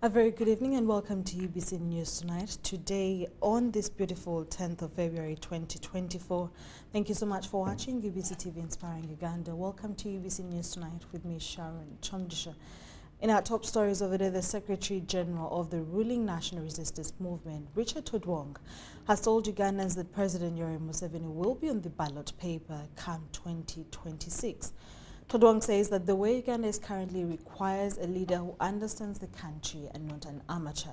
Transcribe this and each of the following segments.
A very good evening and welcome to UBC News Tonight. Today on this beautiful 10th of February 2024. Thank you so much for watching UBC TV Inspiring Uganda. Welcome to UBC News Tonight with me, Sharn Kyomugisha. In our top stories over there, the Secretary General of the ruling National Resistance Movement, Richard Todwong, has told Ugandans that President Yoweri Museveni will be on the ballot paper come 2026. Todwong says that the way Uganda is currently requires a leader who understands the country and not an amateur.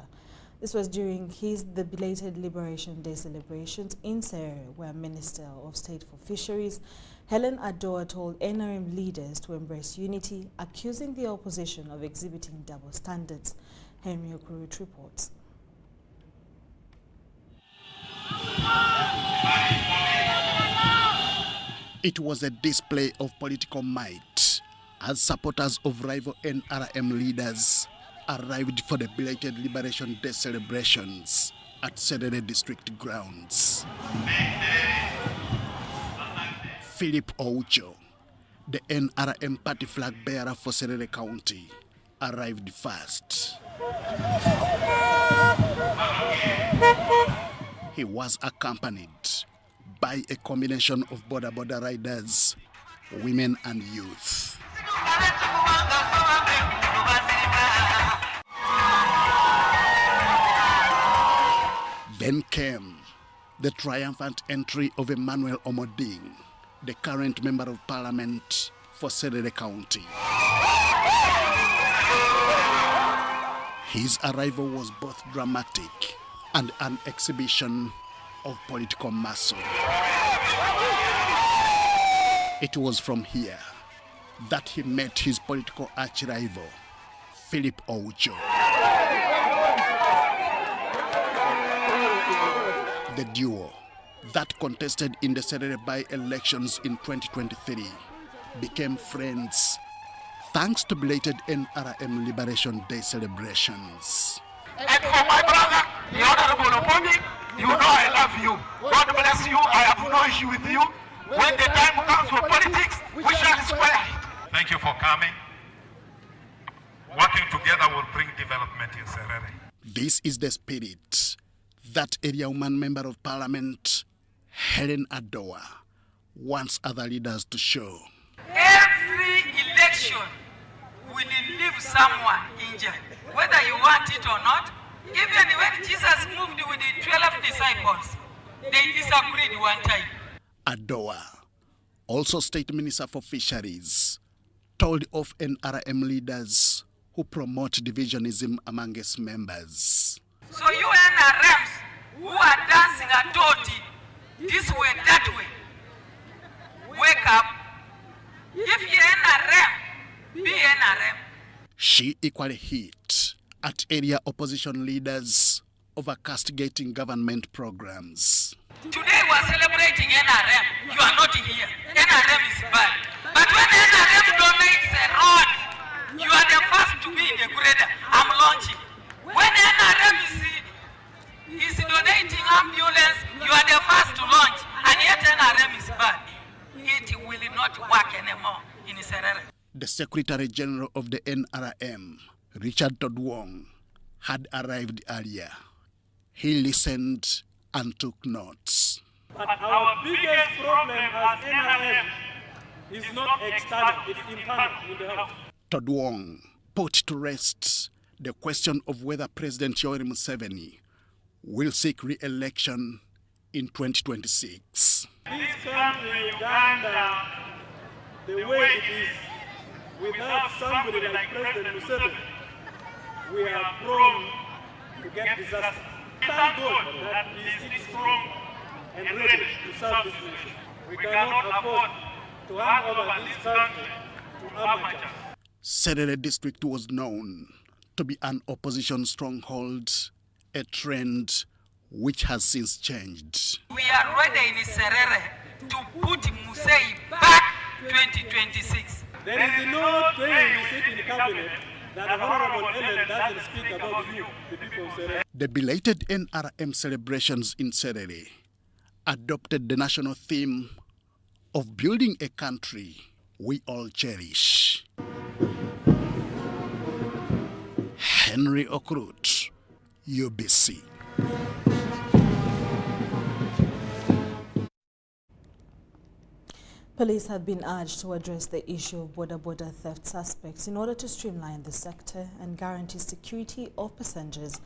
This was during the belated Liberation Day celebrations in Serere, where Minister of State for Fisheries Helen Adoa told NRM leaders to embrace unity, accusing the opposition of exhibiting double standards. Henry Okurut reports. It was a display of political might as supporters of rival NRM leaders arrived for the belated Liberation Day celebrations at Serere district grounds. Philip Oucho, the NRM party flag bearer for Serere County, arrived first. He was accompanied by a combination of Boda riders, women and youth. Then came the triumphant entry of Emmanuel Omoding, the current Member of Parliament for Serere County. His arrival was both dramatic and an exhibition of political muscle. It was from here that he met his political arch-rival, Philip Oucho. The duo that contested in the Serere by-elections in 2023 became friends thanks to belated NRM Liberation Day celebrations. And for my brother, the Honorable Omondi, you know I love you. God bless you. I have no issue with you. When the time comes for politics, we shall square it. Thank you for coming. Working together will bring development in Serere. This is the spirit that area woman Member of Parliament Helen Adoa wants other leaders to show. Every election will leave someone injured, whether you want it or not. Even when Jesus moved with the 12 disciples, they disagreed one time. Adoa, also State Minister for Fisheries, told of NRM leaders who promote divisionism among its members. So you NRMs who are dancing a toti, this way, that way, wake up. If you're NRM, be NRM. She equally hit at area opposition leaders over castigating government programs. Today we are celebrating NRM. You are not here. NRM is bad. But when NRM donates a road, you are the first to be in the grader. I'm launching. When NRM is donating ambulance, you are the first to launch. And yet NRM is bad. It will not work anymore in Serere. The Secretary General of the NRM, Richard Todwong, had arrived earlier. He listened and took notes. But our biggest problem as NRM is not external, it's internal in the house. Todwong put to rest the question of whether President Yoweri Museveni will seek re-election in 2026. This country, Uganda, the way it is, without somebody like President Museveni, we are prone to get disaster. Thank God that he is strong and ready to serve this nation. We cannot afford to hand over this country to amateurs. Serere district was known to be an opposition stronghold, a trend which has since changed. We are ready in Serere to put Musei back 2026. There is no day we sit in the cabinet that Honorable Ellen doesn't speak about you, the people of Serere. The belated NRM celebrations in Serere adopted the national theme of building a country we all cherish. Henry Okrut, UBC. Police have been urged to address the issue of border theft suspects in order to streamline the sector and guarantee security of passengers.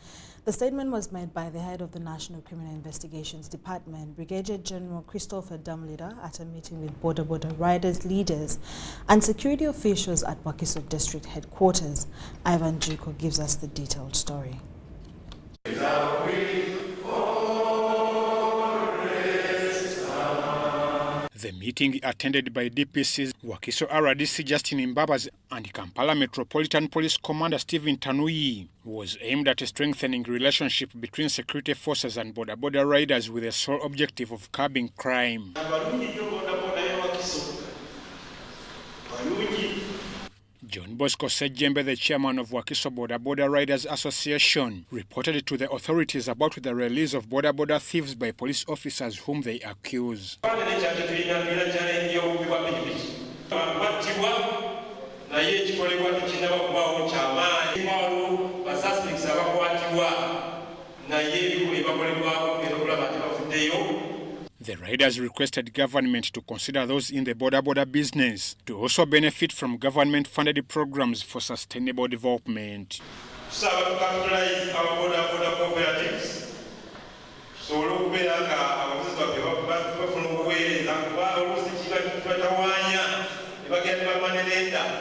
The statement was made by the head of the National Criminal Investigations Department, Brigadier General Christopher Damlida, at a meeting with border riders, leaders and security officials at Wakiso District Headquarters. Ivan Juko gives us the detailed story. The meeting, attended by DPCs Wakiso RDC Justin Mbabas and Kampala Metropolitan Police Commander Stephen Tanui, was aimed at strengthening relationship between security forces and border riders with the sole objective of curbing crime. John Bosco Sejembe, the chairman of Wakiso Boda Riders Association, reported to the authorities about the release of border thieves by police officers whom they accuse. The riders requested government to consider those in the border business to also benefit from government-funded programs for sustainable development.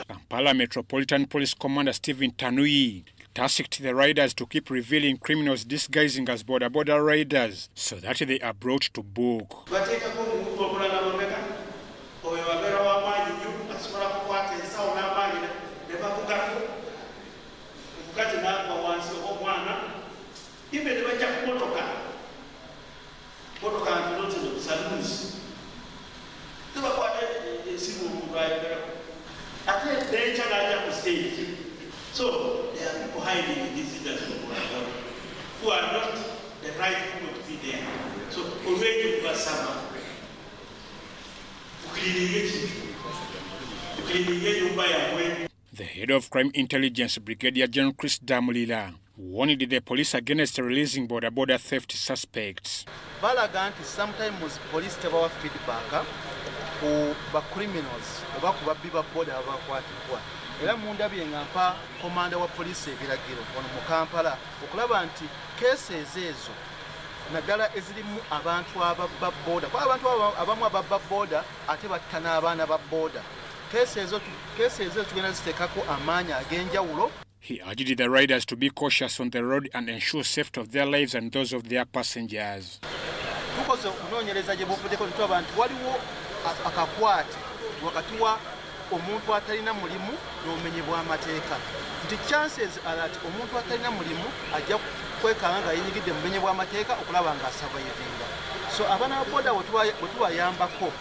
Kampala Metropolitan Police Commander Stephen Tanui tasked the riders to keep revealing criminals disguising as border riders so that they are brought to book. So there are people hiding in this industry who are not the right people to be there. So already we are some The head of Crime Intelligence, Brigadier General Chris Damlila, warned the police against releasing border theft suspects. Balaganti sometimes police teba feedback ku ba criminals oba ku babbi ba border abakwatibwa. Era munda byengampa komanda wa police ebiragiro ono mu Kampala okulaba nti cases ezo naddala ezirimu abantu ababba border kwa abantu abamu ababba border ate battana abaana ba border cases ezo tugenda zitekako amaanyi ag'enjawulo. He urged the riders to be cautious on the road and ensure safety of their lives and those of their passengers. Tukoze okunoonyereza gye buvuddeko nitwaba nti waliwo akakwate wakati wa omuntu atalina mulimu n'obumenyi bw'amateeka nti chances alati omuntu atalina mulimu ajja kwekanga nga yenyigidde mu bumenyi bw'amateeka okulaba nga asurvivinga. So abaana ba boda bwe tubayambako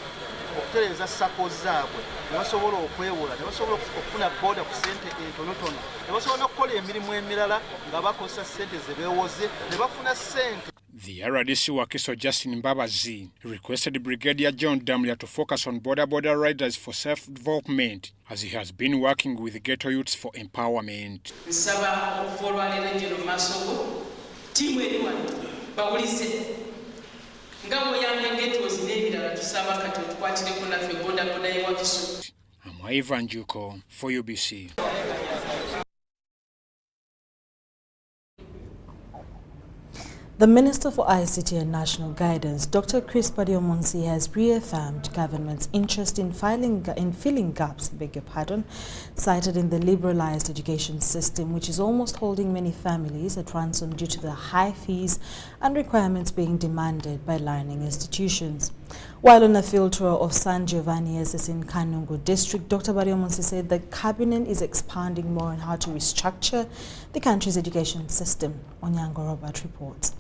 okutereeza sako zaabwe ne basobola okwewola ne basobola okufuna boda ku ssente entonotono ne basobola n'okukola emirimu emirala nga bakozesa ssente ze beewoze ne bafuna ssente. The RDC Wakiso Justin Mbabazi requested Brigadier John Damlia to focus on border riders for self-development as he has been working with ghetto youths for empowerment. Nsaba okuvolwalira ejjero mu maaso tiimu eri wano bawulize nga bw'oyambye ghettos n'ebirala tusaba kati otukwatireko naffe boda ye Wakiso. I'm Ivan Juko for UBC. The Minister for ICT and National Guidance, Dr. Chris Badiomonsi, has reaffirmed government's interest in filling gaps, cited in the liberalized education system, which is almost holding many families at ransom due to the high fees and requirements being demanded by learning institutions. While on a field tour of San Giovanni SS in Kanungu district, Dr. Badiomonsi said the cabinet is expanding more on how to restructure the country's education system. Onyango Robert reports.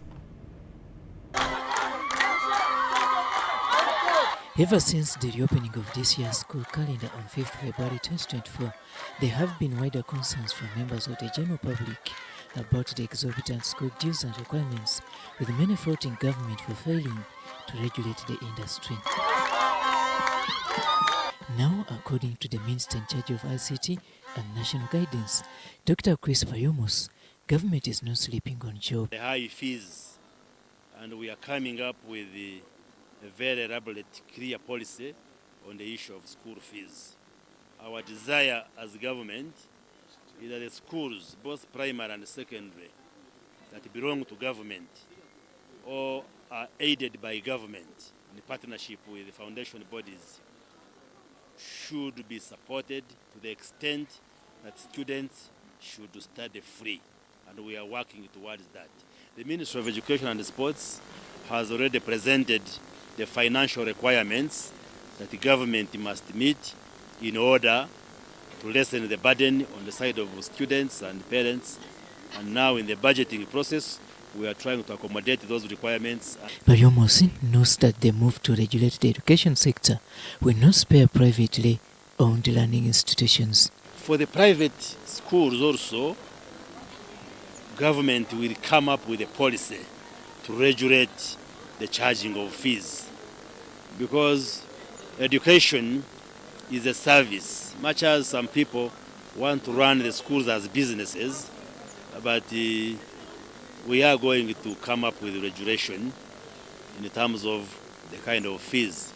Ever since the reopening of this year's school calendar on 5th February 2024, there have been wider concerns from members of the general public about the exorbitant school dues and requirements, with many faulting government for failing to regulate the industry. Now, according to the Minister in charge of ICT and National Guidance, Dr. Chris Badiomonsi, government is not sleeping on job. The high fees, and we are coming up with a very elaborate, clear policy on the issue of school fees. Our desire as government is that the schools, both primary and secondary, that belong to government or are aided by government in partnership with the foundation bodies should be supported to the extent that students should study free, and we are working towards that. The Ministry of Education and Sports has already presented the financial requirements that the government must meet in order to lessen the burden on the side of students and parents. And now in the budgeting process, we are trying to accommodate those requirements. Baryomosi knows that the move to regulate the education sector will not spare privately owned learning institutions. For the private schools also, government will come up with a policy to regulate the charging of fees, because education is a service. Much as some people want to run the schools as businesses, but we are going to come up with regulation in terms of the kind of fees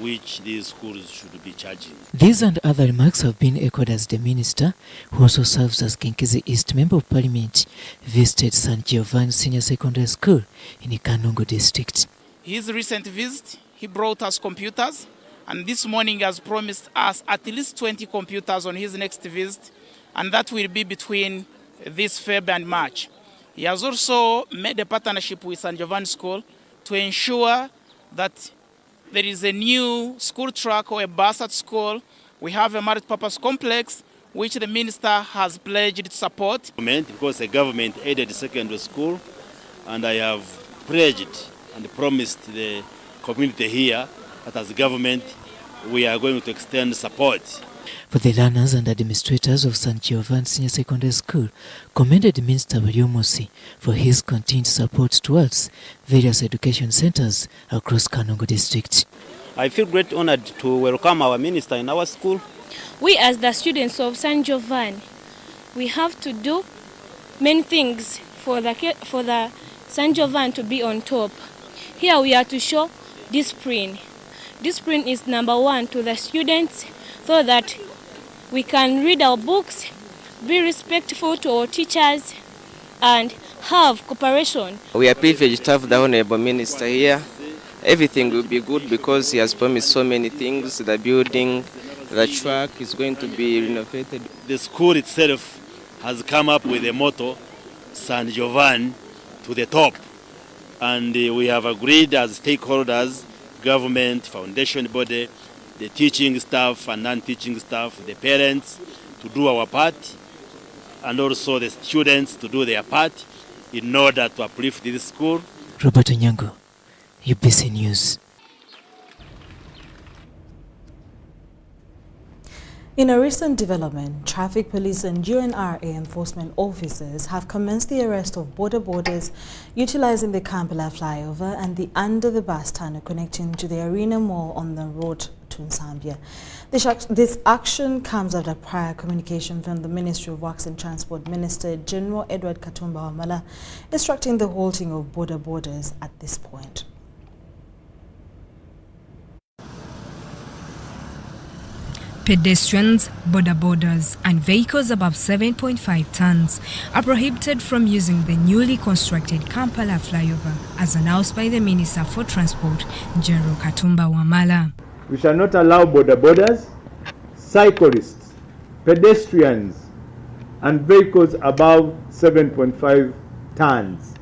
which these schools should be charging. These and other remarks have been echoed as the minister, who also serves as Kinkizi East Member of Parliament, visited St. Giovanni Senior Secondary School in Kanungu district. His recent visit, he brought us computers, and this morning has promised us at least 20 computers on his next visit, and that will be between this Feb and March. He has also made a partnership with St. Giovanni School to ensure that there is a new school truck or a bus at school. We have a multi-purpose complex which the minister has pledged support. Because a government-aided secondary school, and I have pledged and promised the community here that as government we are going to extend support. For the learners and administrators of St. Giovanni Senior Secondary School, commended Minister Baryomosi for his continued support towards various education centers across Kanungu district. I feel great honored to welcome our minister in our school. We as the students of St. Giovanni, we have to do many things for the St. Giovanni to be on top. Here we are to show discipline. Discipline is number one to the students, so that we can read our books, be respectful to our teachers, and have cooperation. We are privileged to have the Honorable Minister here. Everything will be good because he has promised so many things. The building, the track is going to be renovated. The school itself has come up with a motto, St. Giovanni to the top. And we have agreed as stakeholders, government, foundation body, the teaching staff and non-teaching staff, the parents, to do our part, and also the students to do their part in order to uplift this school. Robert Onyango, UBC News. In a recent development, traffic police and UNRA enforcement officers have commenced the arrest of border borders utilizing the Kampala flyover and the under-the-bus tunnel connecting to the Arena Mall on the road to Zambia. This action comes after prior communication from the Ministry of Works and Transport Minister General Edward Katumba Wamala instructing the halting of border borders at this point. Pedestrians, border borders and vehicles above 7.5 tons are prohibited from using the newly constructed Kampala flyover, as announced by the Minister for Transport, General Katumba Wamala. We shall not allow border borders, cyclists, pedestrians and vehicles above 7.5 tons.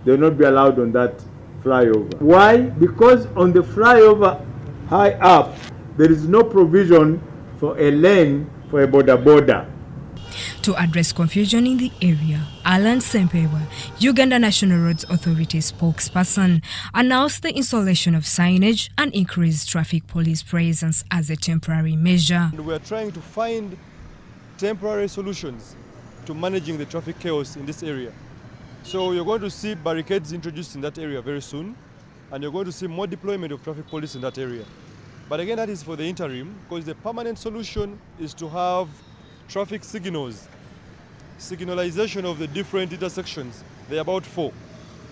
They will not be allowed on that flyover. Why? Because on the flyover high up, there is no provision for a lane for a border. To address confusion in the area, Alan Sempewa, Uganda National Roads Authority spokesperson, announced the installation of signage and increased traffic police presence as a temporary measure. And we are trying to find temporary solutions to managing the traffic chaos in this area. So you're going to see barricades introduced in that area very soon, and you're going to see more deployment of traffic police in that area. But again, that is for the interim, because the permanent solution is to have traffic signals signalization of the different intersections. There are about 4,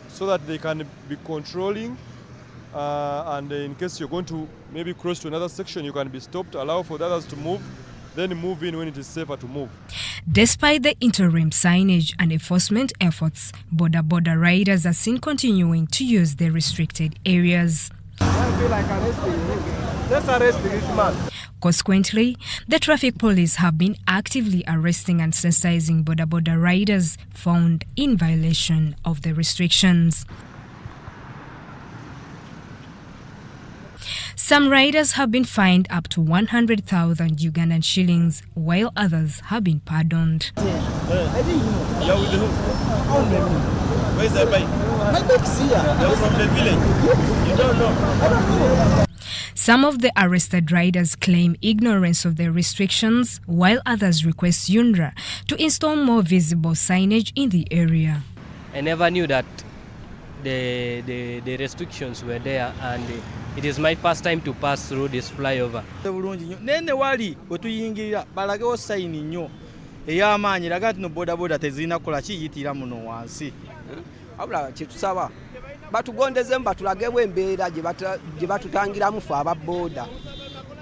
so that they can be controlling, and in case you're going to maybe cross to another section, you can be stopped, allow for the others to move, then move in when it is safer to move. Despite the interim signage and enforcement efforts, Boda riders are seen continuing to use the restricted areas. I feel like arresting him. Let's arrest this man. Consequently, the traffic police have been actively arresting and sensitizing Boda riders found in violation of the restrictions. Some riders have been fined up to 100,000 Ugandan shillings, while others have been pardoned. Where's the bike? My bike's here. You're from the village. You don't know. I don't know. Some of the arrested riders claim ignorance of the restrictions, while others request UNRA to install more visible signage in the area. I never knew that the restrictions were there, and it is my first time to pass through this flyover. Nene wali wetuyingira balagewo sayini nnyo ey'amaanyi laga tino boda tezirina kukola kiyitira muno wansi. Abula kyetusaba batugondezemu batulagewo embeera gye batutangiramu fe aba boda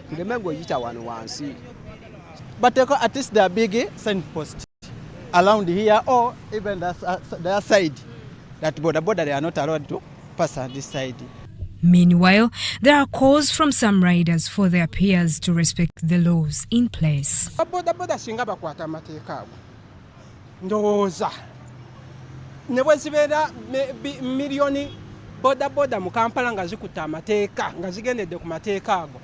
tuleme ng'oyita wano wansi. Bateeko at least the big signpost around here, or even their side, that boda they are not allowed to pass on this side. Meanwhile, there are calls from some riders for their peers to respect the laws in place. Boda singa bakwata amateeka ago ndowooza ne bwe zibeera miliyoni boda mu Kampala nga zikuta amateeka nga zigendedde ku mateeka ago,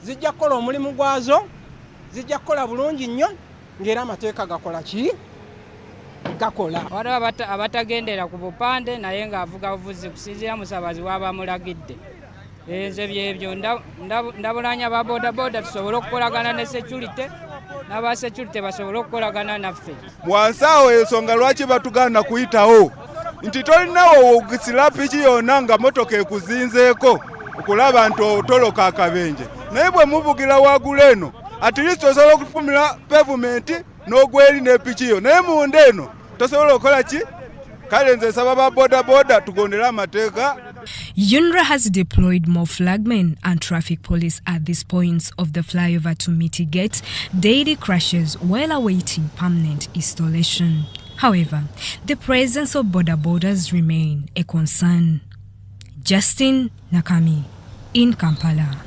zijja kukola omulimu gwazo, zijja kukola bulungi nnyo ng'era amateeka gakola ki? Gakola. Waliwo abatagendera ku bupande naye ng'avuga buvuzi kusinziira musabazi waba mulagidde. Nze byebyo ndabulanya ba boda tusobole okukolagana ne security n'aba security basobole okukolagana naffe. Wansi awo ensonga lwaki batugaana kuyitawo nti tolinawo ogisira piki yonna nga motoka ekuzinzeeko okulaba nti otoloka akabenje, naye bwe muvugira waggulu eno at least osobola okufumira pavement n'ogweri n'epiki yo, naye munda eno tosobola okukola ki? Kale nze nsaba ba boda tugondere amateeka. UNRA has deployed more flagmen and traffic police at these points of the flyover to mitigate daily crashes while awaiting permanent installation. However, the presence of borders remain a concern. Justin Nakami in Kampala.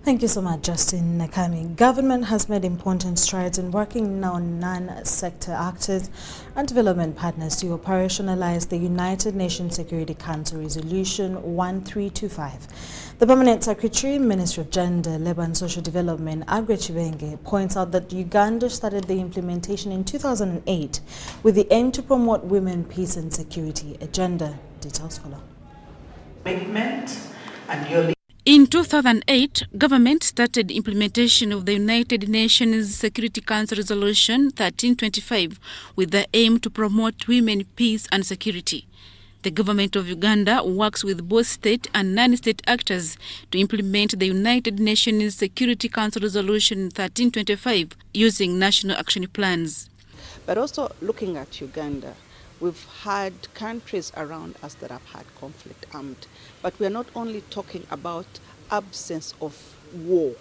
Thank you so much, Justin Nakami. Government has made important strides in working on non-sector actors and development partners to operationalize the United Nations Security Council Resolution 1325. The Permanent Secretary, Ministry of Gender, Labour and Social Development, Agre Chibenge, points out that Uganda started the implementation in 2008 with the aim to promote women, peace and security agenda. Details follow. In 2008, government started implementation of the United Nations Security Council Resolution 1325 with the aim to promote women, peace and security. The government of Uganda works with both state and non-state actors to implement the United Nations Security Council Resolution 1325 using national action plans. But also looking at Uganda, we've had countries around us that have had conflict armed. But we are not only talking about absence of war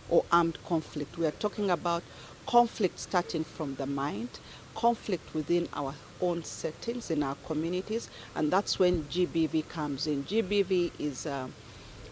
or armed conflict. We are talking about conflict starting from the mind, conflict within our own settings, in our communities, and that's when GBV comes in. GBV is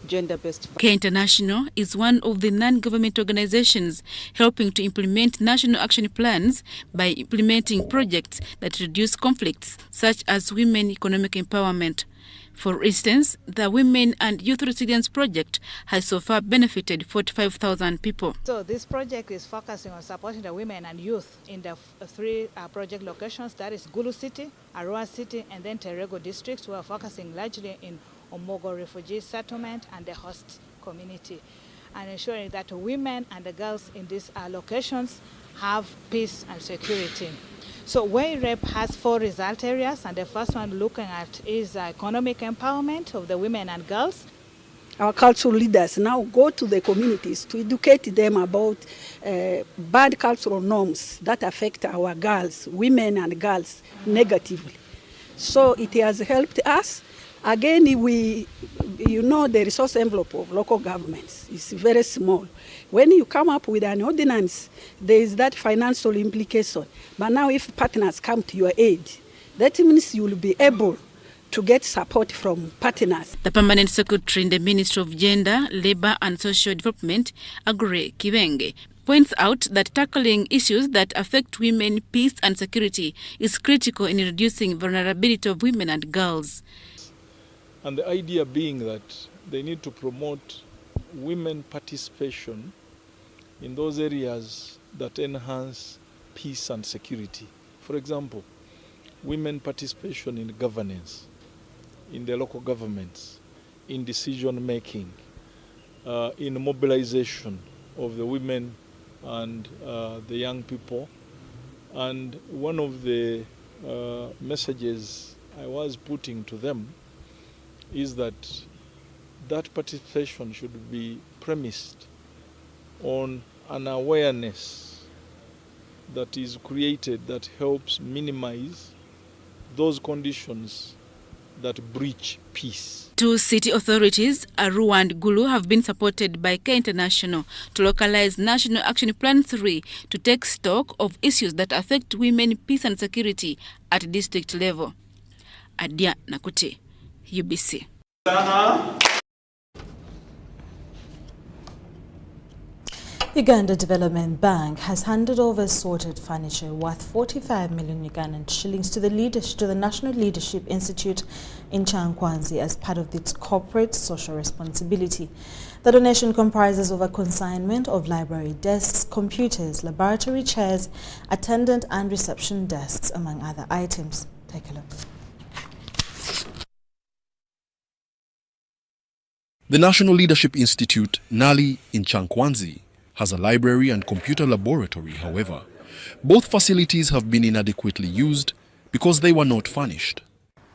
gender-based. Care International is one of the non-government organizations helping to implement national action plans by implementing projects that reduce conflicts, such as women economic empowerment. For instance, the Women and Youth Resilience Project has so far benefited 45,000 people. So this project is focusing on supporting the women and youth in the three project locations, that is Gulu City, Arua City, and then Terego districts. We are focusing largely in Omogo refugee settlement and the host community, and ensuring that women and the girls in these locations have peace and security. So WAIREP has 4 result areas, and the first one looking at is economic empowerment of the women and girls. our cultural leaders now go to the communities to educate them about bad cultural norms that affect our girls, women and girls, negatively. So it has helped us. Again, the resource envelope of local governments is very small. When you come up with an ordinance, there is that financial implication. But now if partners come to your aid, that means you will be able to get support from partners. The Permanent Secretary in the Ministry of Gender, Labour and Social Development, Agure Kibenge, points out that tackling issues that affect women, peace and security is critical in reducing vulnerability of women and girls. And the idea being that they need to promote women participation in those areas that enhance peace and security. For example, women participation in governance, in the local governments, in decision making, in mobilization of the women and the young people. And one of the messages I was putting to them is that participation should be premised on an awareness that is created that helps minimize those conditions that breach peace. Two city authorities, Arua and Gulu, have been supported by Care International to localize National Action Plan 3 to take stock of issues that affect women, peace and security at district level. Adia Nakute, UBC. Uganda Development Bank has handed over assorted furniture worth 45 million Ugandan shillings to the National Leadership Institute in Chankwanzi as part of its corporate social responsibility. The donation comprises of a consignment of library desks, computers, laboratory chairs, attendant and reception desks, among other items. Take a look. The National Leadership Institute, Nali, in Chankwanzi, has a library and computer laboratory. However, both facilities have been inadequately used because they were not furnished.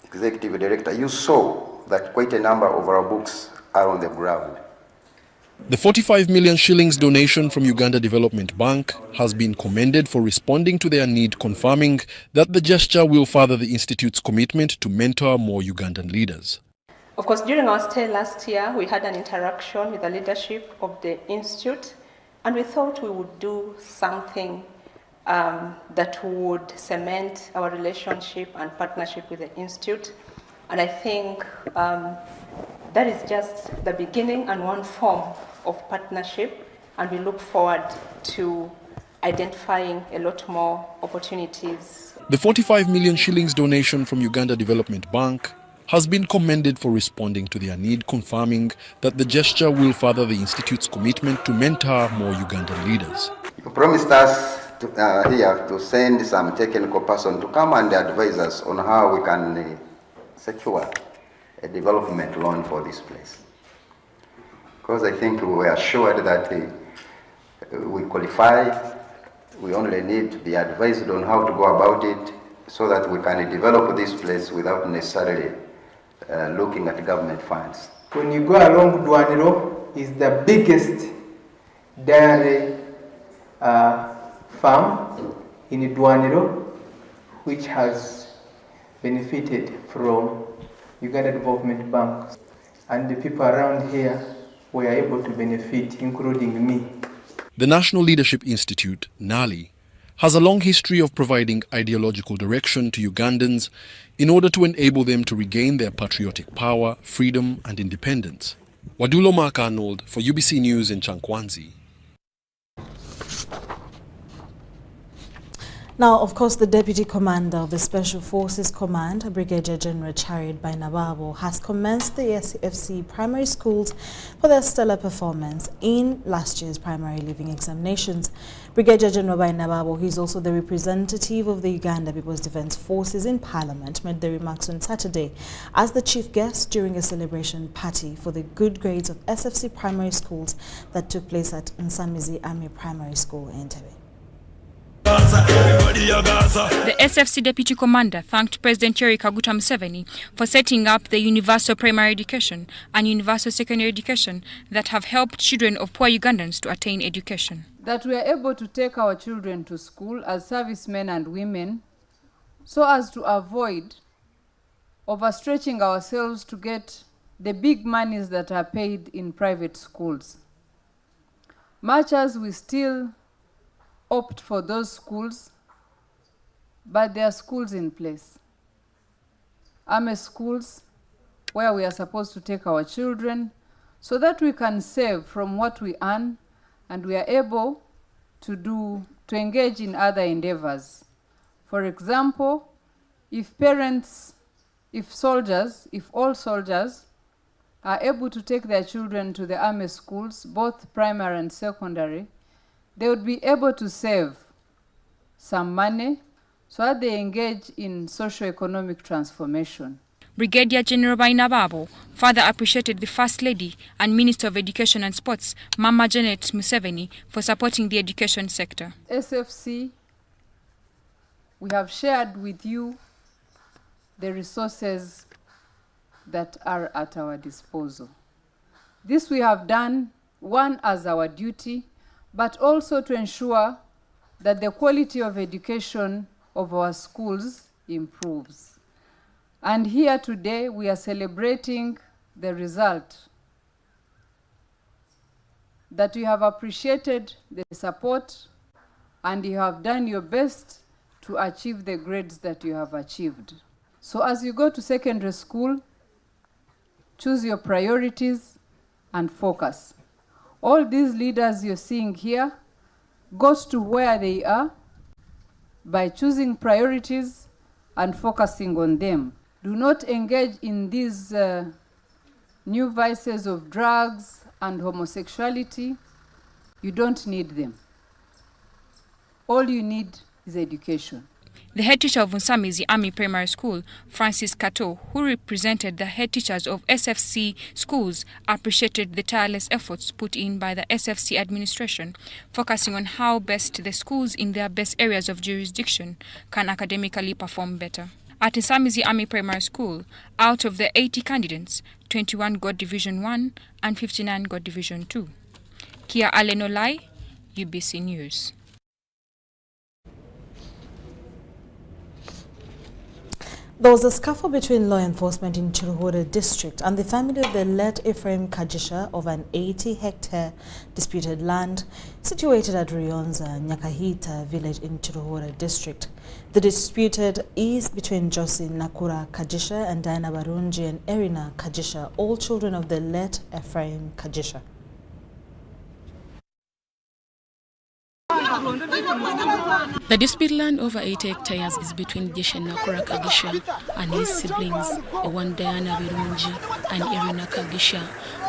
Executive Director, you saw that quite a number of our books are on the ground. The 45 million shillings donation from Uganda Development Bank has been commended for responding to their need, confirming that the gesture will further the Institute's commitment to mentor more Ugandan leaders. Of course, during our stay last year, we had an interaction with the leadership of the Institute, and we thought we would do something that would cement our relationship and partnership with the Institute. And I think that is just the beginning and one form of partnership, and we look forward to identifying a lot more opportunities. The 45 million shillings donation from Uganda Development Bank has been commended for responding to their need, confirming that the gesture will further the Institute's commitment to mentor more Ugandan leaders. You promised us here to send some technical person to come and advise us on how we can secure a development loan for this place. Because I think we were assured that we qualify, we only need to be advised on how to go about it so that we can develop this place without necessarily looking at government funds. When you go along Dwaniro, is the biggest dairy farm in Dwaniro, which has benefited from Uganda Development Bank. And the people around here were able to benefit, including me. The National Leadership Institute, Nali, has a long history of providing ideological direction to Ugandans in order to enable them to regain their patriotic power, freedom and independence. Wadulo Mark Arnold for UBC News in Chankwanzi. Now, of course, the Deputy Commander of the Special Forces Command, Brigadier General Chariot Bainababo, has commenced the SFC primary schools for their stellar performance in last year's primary leaving examinations. Brigadier General Bainababo, who is also the representative of the Uganda People's Defence Forces in Parliament, made the remarks on Saturday as the chief guest during a celebration party for the good grades of SFC primary schools that took place at Nsamizi Army Primary School in Entebbe. The SFC Deputy Commander thanked President Yoweri Kaguta Museveni for setting up the universal primary education and universal secondary education that have helped children of poor Ugandans to attain education. That we are able to take our children to school as servicemen and women so as to avoid overstretching ourselves to get the big monies that are paid in private schools. Much as we still opt for those schools, but there are schools in place. AME schools where we are supposed to take our children so that we can save from what we earn and we are able to engage in other endeavors. For example, if all soldiers are able to take their children to the AME schools, both primary and secondary, they would be able to save some money so that they engage in socio-economic transformation. Brigadier General Bainababo further appreciated the First Lady and Minister of Education and Sports, Mama Janet Museveni, for supporting the education sector. SFC, we have shared with you the resources that are at our disposal. This we have done, one, as our duty, but also to ensure that the quality of education of our schools improves. And here today we are celebrating the result that you have appreciated the support and you have done your best to achieve the grades that you have achieved. So as you go to secondary school, choose your priorities and focus. All these leaders you're seeing here got to where they are by choosing priorities and focusing on them. Do not engage in these new vices of drugs and homosexuality. You don't need them. All you need is education. The head teacher of Unsamizi Army Primary School, Francis Kato, who represented the head teachers of SFC schools, appreciated the tireless efforts put in by the SFC administration, focusing on how best the schools in their best areas of jurisdiction can academically perform better. At Unsamizi Army Primary School, out of the 80 candidates, 21 got Division 1 and 59 got Division 2. Kia Alenolai, UBC News. There was a scuffle between law enforcement in Chiruhura district and the family of the late Ephraim Kajisha of an 80-hectare disputed land situated at Rionza, Nyakahita village in Chiruhura district. The disputed is between Josie Nakura Kajisha and Diana Barunji and Erina Kajisha, all children of the late Ephraim Kajisha. The dispute land over 8 hectares is between Jeshe Nakura Kagisha and his siblings, one Diana Birunji and Erina Kagisha,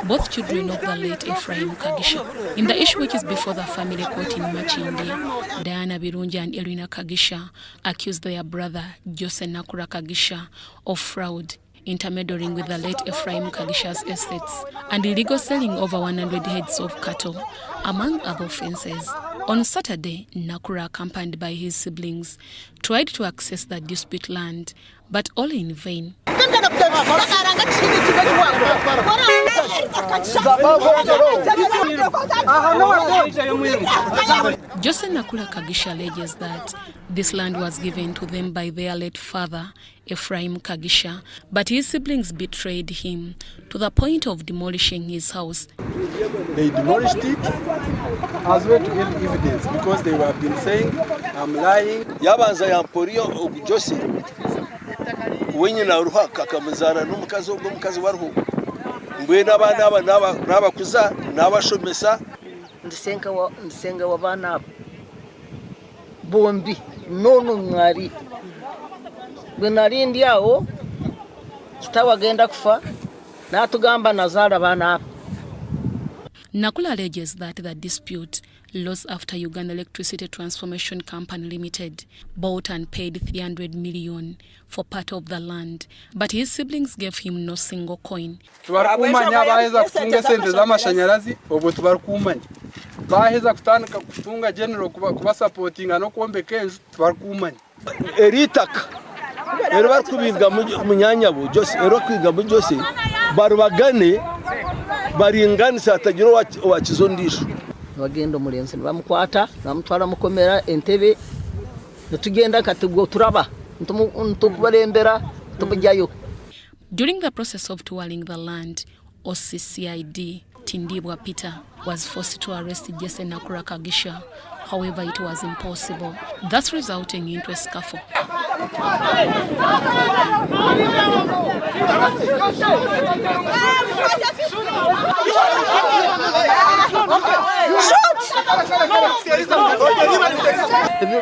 both children of the late Ephraim Kagisha. In the issue which is before the family court in Machindi, Diana Birunji and Erina Kagisha accused their brother Jose Nakura Kagisha of fraud, intermeddling with the late Ephraim Kagisha's estates, and illegal selling over 100 heads of cattle, among other offences. On Saturday, Nakura, accompanied by his siblings, tried to access the dispute land, but all in vain. Jose Nakura Kagisha alleges that this land was given to them by their late father, Ephraim Kagisha, but his siblings betrayed him to the point of demolishing his house. They demolished it as well to get evidence because they have been saying, I'm lying. Yabanza yamporio Josi. Wenye na uruha kakamuzana n'umukazi w'umukazi waruhu. Mbwe n'aba kuza n'abashomesa. Ndisenga wabana bombi nono mwari. Bwe narindi awo kitawagenda kufa natugamba nazara bana. Nakula alleges that the dispute lost after Uganda Electricity Transformation Company Limited bought and paid 300 million for part of the land, but his siblings gave him no single coin. baheza kutandika kutunga general kuba supporting no kwombeka enju twakumanya eritaka ero bakubinga mu nyanyabo byose ero kwiga mu byose barubagane baringanisa atagira wakizondisha bagenda umurenzi bamukwata bamutwara mukomera entebe tugenda katubwo turaba ntukubarembera tubujyayo. During the process of touring the land, OCCID Tindibwa Peter was forced to arrest Jesse Nakura Kagisha. However, it was impossible, thus resulting into a scuffle.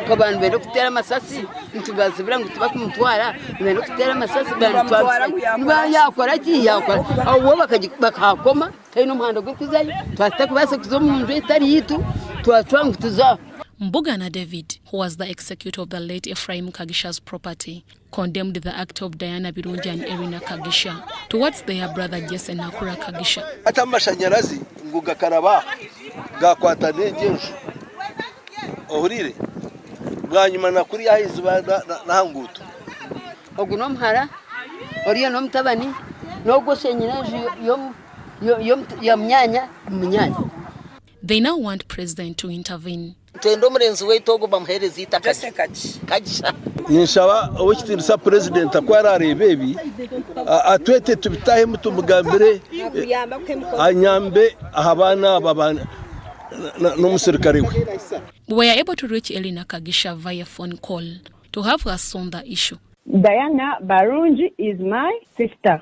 Abantu bero kutera amasasi ntibazibira ngo tubakumutwara bero kutera amasasi bantu yakora ki yakora aho bakakoma tayi no muhanda gwo kuzayo twasta kubase kuzo mu nzu itari yitu twatwanga tuza. Buganda David, who was the executor of the late Ephraim Kagisha's property, condemned the act of Diana Birungi and Erina Kagisha towards their brother Jesse Nakura Kagisha. Ata amashanyarazi ngo gakaraba gakwatane ngenshi ohurire bwanyuma nakuri yahize nahangutu oguno mhara oriyo no mtabani no goshenyina yo mnyanya. They now want president to intervene. Twendo murenzi weitogo bamhereza itaka Kagisha. Ninshaba owikitirisa president akwara arebebi atwete tubitahe mutumugambire anyambe ahabana abana n'umusirikare we. We were able to reach Erina Kagisha via phone call to have her on the issue. Diana Barungi is my sister,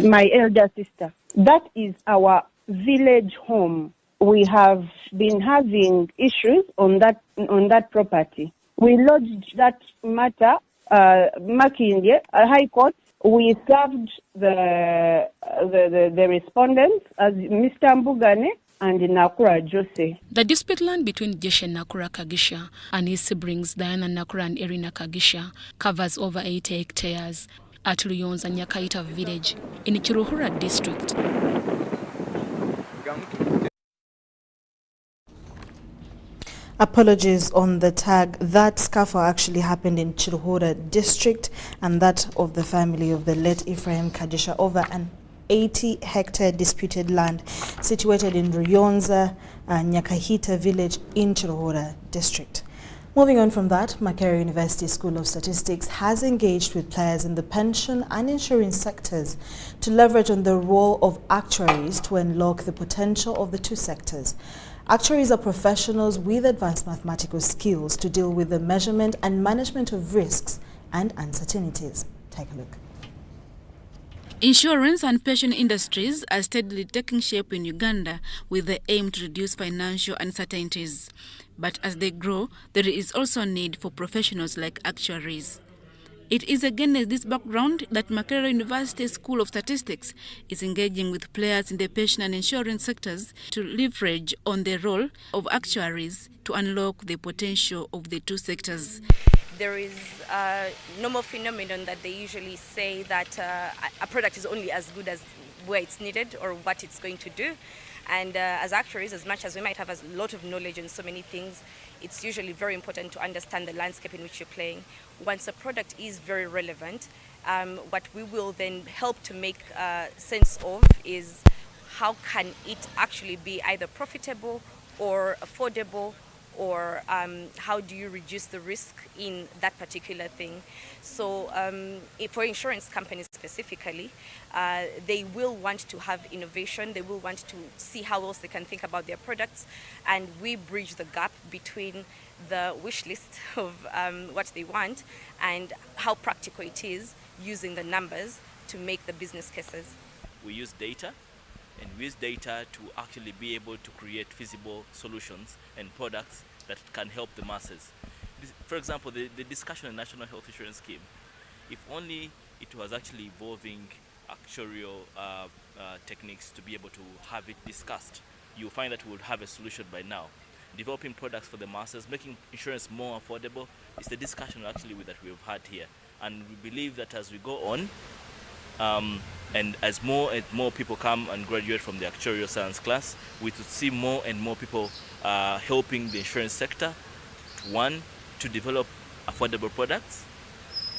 my elder sister. That is our village home. We have been having issues on that property. We lodged that matter, Makindye, High Court. We served the respondents as Mr. Mbugane and Nakura Jose. The dispute land between Jeshe Nakura Kagisha and his siblings Diana Nakura and Erina Kagisha covers over 80 hectares at Luyonza Nyakaita village in Chiruhura district. Apologies on the tag. That scuffle actually happened in Chiruhura district, and that of the family of the late Ephraim Kagisha over an 80-hectare disputed land situated in Ruyonza, Nyakahita village in Chiruhura district. Moving on from that, Makerere University School of Statistics has engaged with players in the pension and insurance sectors to leverage on the role of actuaries to unlock the potential of the two sectors. Actuaries are professionals with advanced mathematical skills to deal with the measurement and management of risks and uncertainties. Take a look. Insurance and pension industries are steadily taking shape in Uganda with the aim to reduce financial uncertainties. But as they grow, there is also a need for professionals like actuaries. It is against this background that Makerere University School of Statistics is engaging with players in the pension and insurance sectors to leverage on the role of actuaries to unlock the potential of the two sectors. There is a normal phenomenon that they usually say that a product is only as good as where it's needed or what it's going to do. And as actuaries, as much as we might have a lot of knowledge on so many things, it's usually very important to understand the landscape in which you're playing. Once a product is very relevant, what we will then help to make sense of is how can it actually be either profitable or affordable, or how do you reduce the risk in that particular thing. So for insurance companies specifically, they will want to have innovation, they will want to see how else they can think about their products, and we bridge the gap between the wish list of what they want and how practical it is using the numbers to make the business cases. We use data, and we use data to actually be able to create feasible solutions and products that can help the masses. For example, the discussion on the National Health Insurance Scheme, if only it was actually involving actuarial techniques to be able to have it discussed, you'll find that we would have a solution by now. Developing products for the masses, making insurance more affordable, is the discussion actually that we've had here. And we believe that as we go on, And as more and more people come and graduate from the actuarial science class, we could see more and more people helping the insurance sector, one, to develop affordable products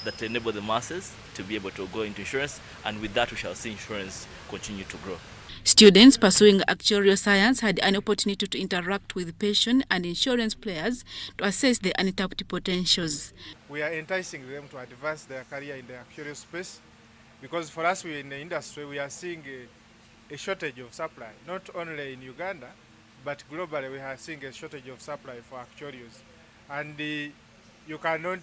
that enable the masses to be able to go into insurance, and with that we shall see insurance continue to grow. Students pursuing actuarial science had an opportunity to interact with patient and insurance players to assess their untapped potentials. We are enticing them to advance their career in the actuarial space, because for us, we in the industry, we are seeing a shortage of supply, not only in Uganda, but globally we are seeing a shortage of supply for actuaries. And you cannot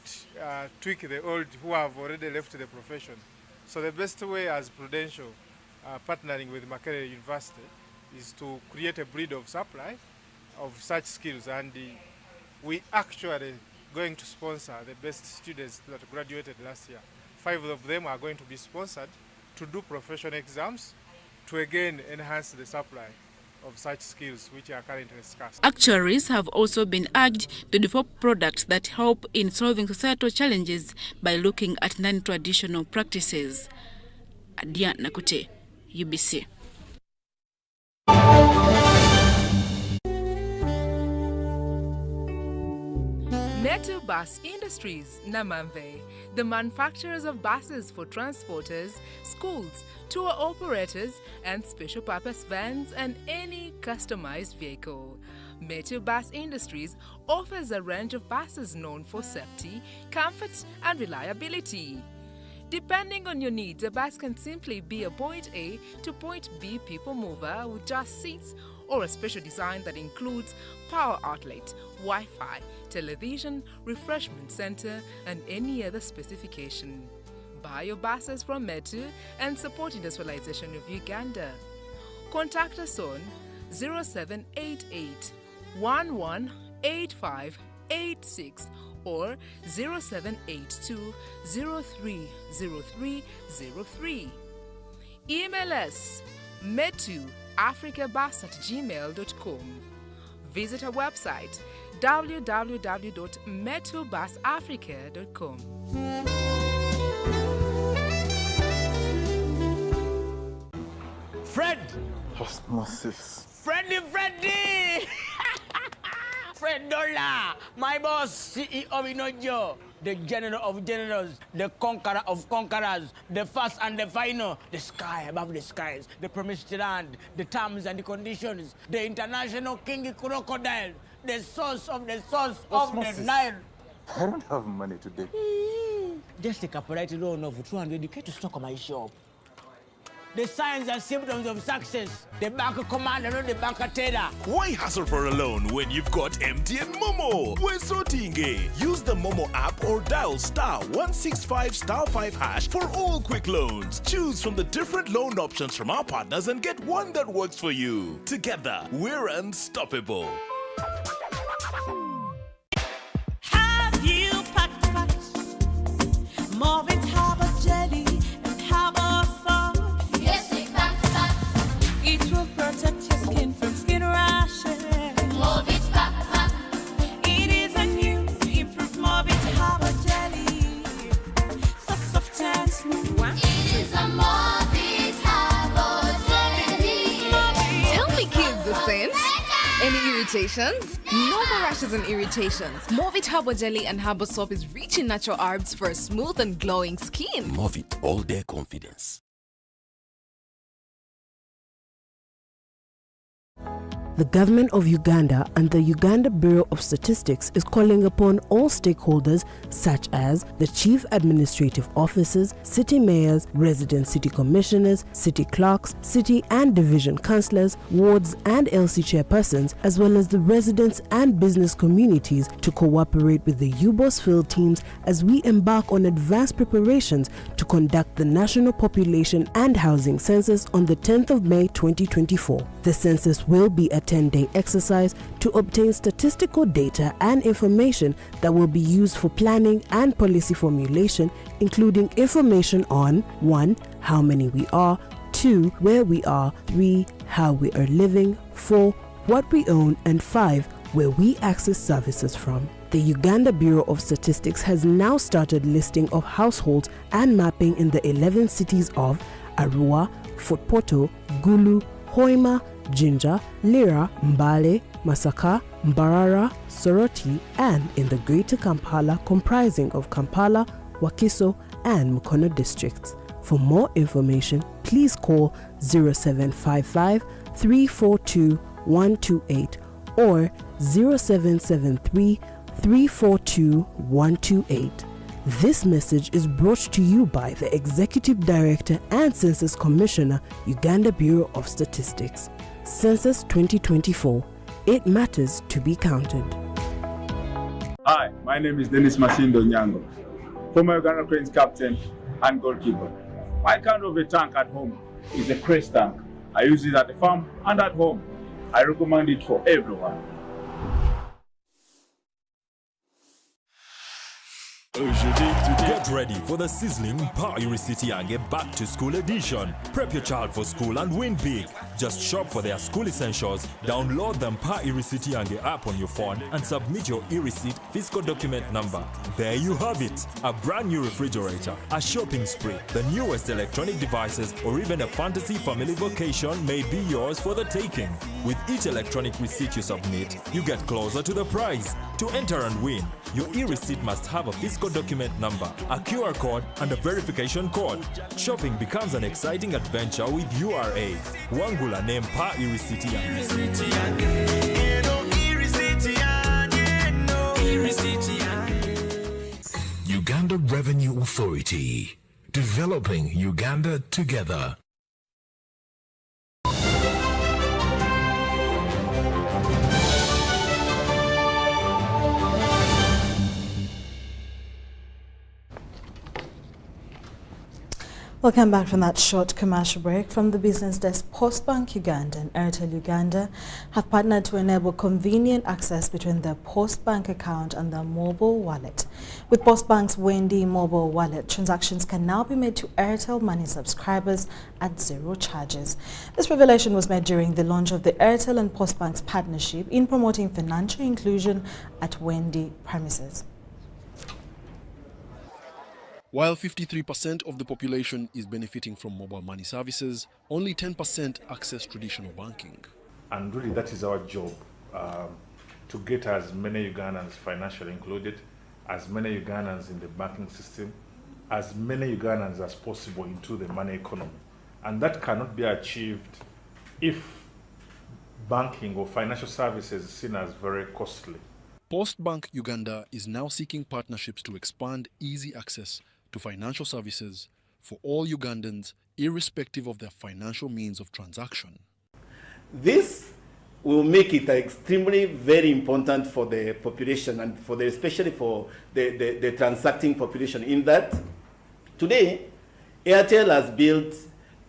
tweak the old who have already left the profession. So the best way as Prudential, partnering with Makerere University, is to create a breed of supply of such skills. And we actually going to sponsor the best students that graduated last year. 5 of them are going to be sponsored to do professional exams to again enhance the supply of such skills which are currently scarce. Actuaries have also been urged to develop products that help in solving societal challenges by looking at non-traditional practices. Adia Nakute, UBC. Metu Bus Industries, Namamve, the manufacturers of buses for transporters, schools, tour operators, and special purpose vans and any customized vehicle. Metu Bus Industries offers a range of buses known for safety, comfort, and reliability. Depending on your needs, a bus can simply be a point A to point B people mover with just seats, or a special design that includes power outlet, Wi-Fi, television, refreshment center, and any other specification. Buy your buses from Metu and support industrialization of Uganda. Contact us on 0788 118586 or 0782 030303. Email us metuafricabus@gmail.com. Visit our website www.metubusafrica.com. Fred! Osmosis. Freddy! Fred Dollar, my boss, CEO Inojo, the general of generals, the conqueror of conquerors, the first and the final, the sky above the skies, the promised land, the terms and the conditions, the international king crocodile, the source of the Nile. I don't have money today. Just a capital loan of 200k to stock on my shop. The signs and symptoms of success. The bank commander, not the bank teller. Why hassle for a loan when you've got MTN Momo? We're sorting it. Use the Momo app or dial *165*5# for all quick loans. Choose from the different loan options from our partners and get one that works for you. Together, we're unstoppable. Have you packed more with Harbour jelly and Harbour fog? Yes, we packed. It will protect your skin from skin rashes. More with pack. It is a new improved more with Harbour jelly. So soft and smooth. It is a more with Harbour jelly. Tell me, kids, the sense. Any irritations? No more rashes and irritations. Movit Herbal Jelly and Herbal Soap is rich in natural herbs for a smooth and glowing skin. Movit All Day Confidence. The government of Uganda and the Uganda Bureau of Statistics is calling upon all stakeholders such as the chief administrative officers, city mayors, resident city commissioners, city clerks, city and division councillors, wards and LC chairpersons, as well as the residents and business communities to cooperate with the UBOS field teams as we embark on advanced preparations to conduct the National Population and Housing Census on the 10th of May 2024. The census will be a 10-day exercise to obtain statistical data and information that will be used for planning and policy formulation, including information on 1. How many we are, 2. Where we are, 3. How we are living, 4. What we own, and 5. Where we access services from. The Uganda Bureau of Statistics has now started listing of households and mapping in the 11 cities of Arua, Fort Portal, Gulu, Hoima, Jinja, Lira, Mbale, Masaka, Mbarara, Soroti, and in the Greater Kampala comprising of Kampala, Wakiso, and Mukono districts. For more information, please call 0755 342 128 or 0773 342 128. This message is brought to you by the Executive Director and Census Commissioner, Uganda Bureau of Statistics. Census 2024. It matters to be counted. Hi, my name is Dennis Masindo Nyango, former Uganda Cranes captain and goalkeeper. My kind of a tank at home is a Crest tank. I use it at the farm and at home. I recommend it for everyone. Get ready for the sizzling Pa'iri City Ange Back to School edition. Prep your child for school and win big. Just shop for their school essentials, download the Pa'iri City Ange app on your phone and submit your e-receipt fiscal document number. There you have it. A brand new refrigerator, a shopping spree, the newest electronic devices, or even a fantasy family vacation may be yours for the taking. With each electronic receipt you submit, you get closer to the prize. To enter and win, your e-receipt must have a fiscal document number, a QR code, and a verification code. Shopping becomes an exciting adventure with URA. Wangula name pa e-receipt. Uganda Revenue Authority, developing Uganda together. Welcome back from that short commercial break. From the business desk, Postbank Uganda and Airtel Uganda have partnered to enable convenient access between their Postbank account and their mobile wallet. With Postbank's Wendy mobile wallet, transactions can now be made to Airtel Money subscribers at zero charges. This revelation was made during the launch of the Airtel and Postbank's partnership in promoting financial inclusion at Wendy premises. While 53% of the population is benefiting from mobile money services, only 10% access traditional banking. And really that is our job, to get as many Ugandans financially included, as many Ugandans in the banking system, as many Ugandans as possible into the money economy. And that cannot be achieved if banking or financial services is seen as very costly. Postbank Uganda is now seeking partnerships to expand easy access to financial services for all Ugandans, irrespective of their financial means of transaction. This will make it extremely very important for the population and for the, especially for the transacting population, in that today Airtel has built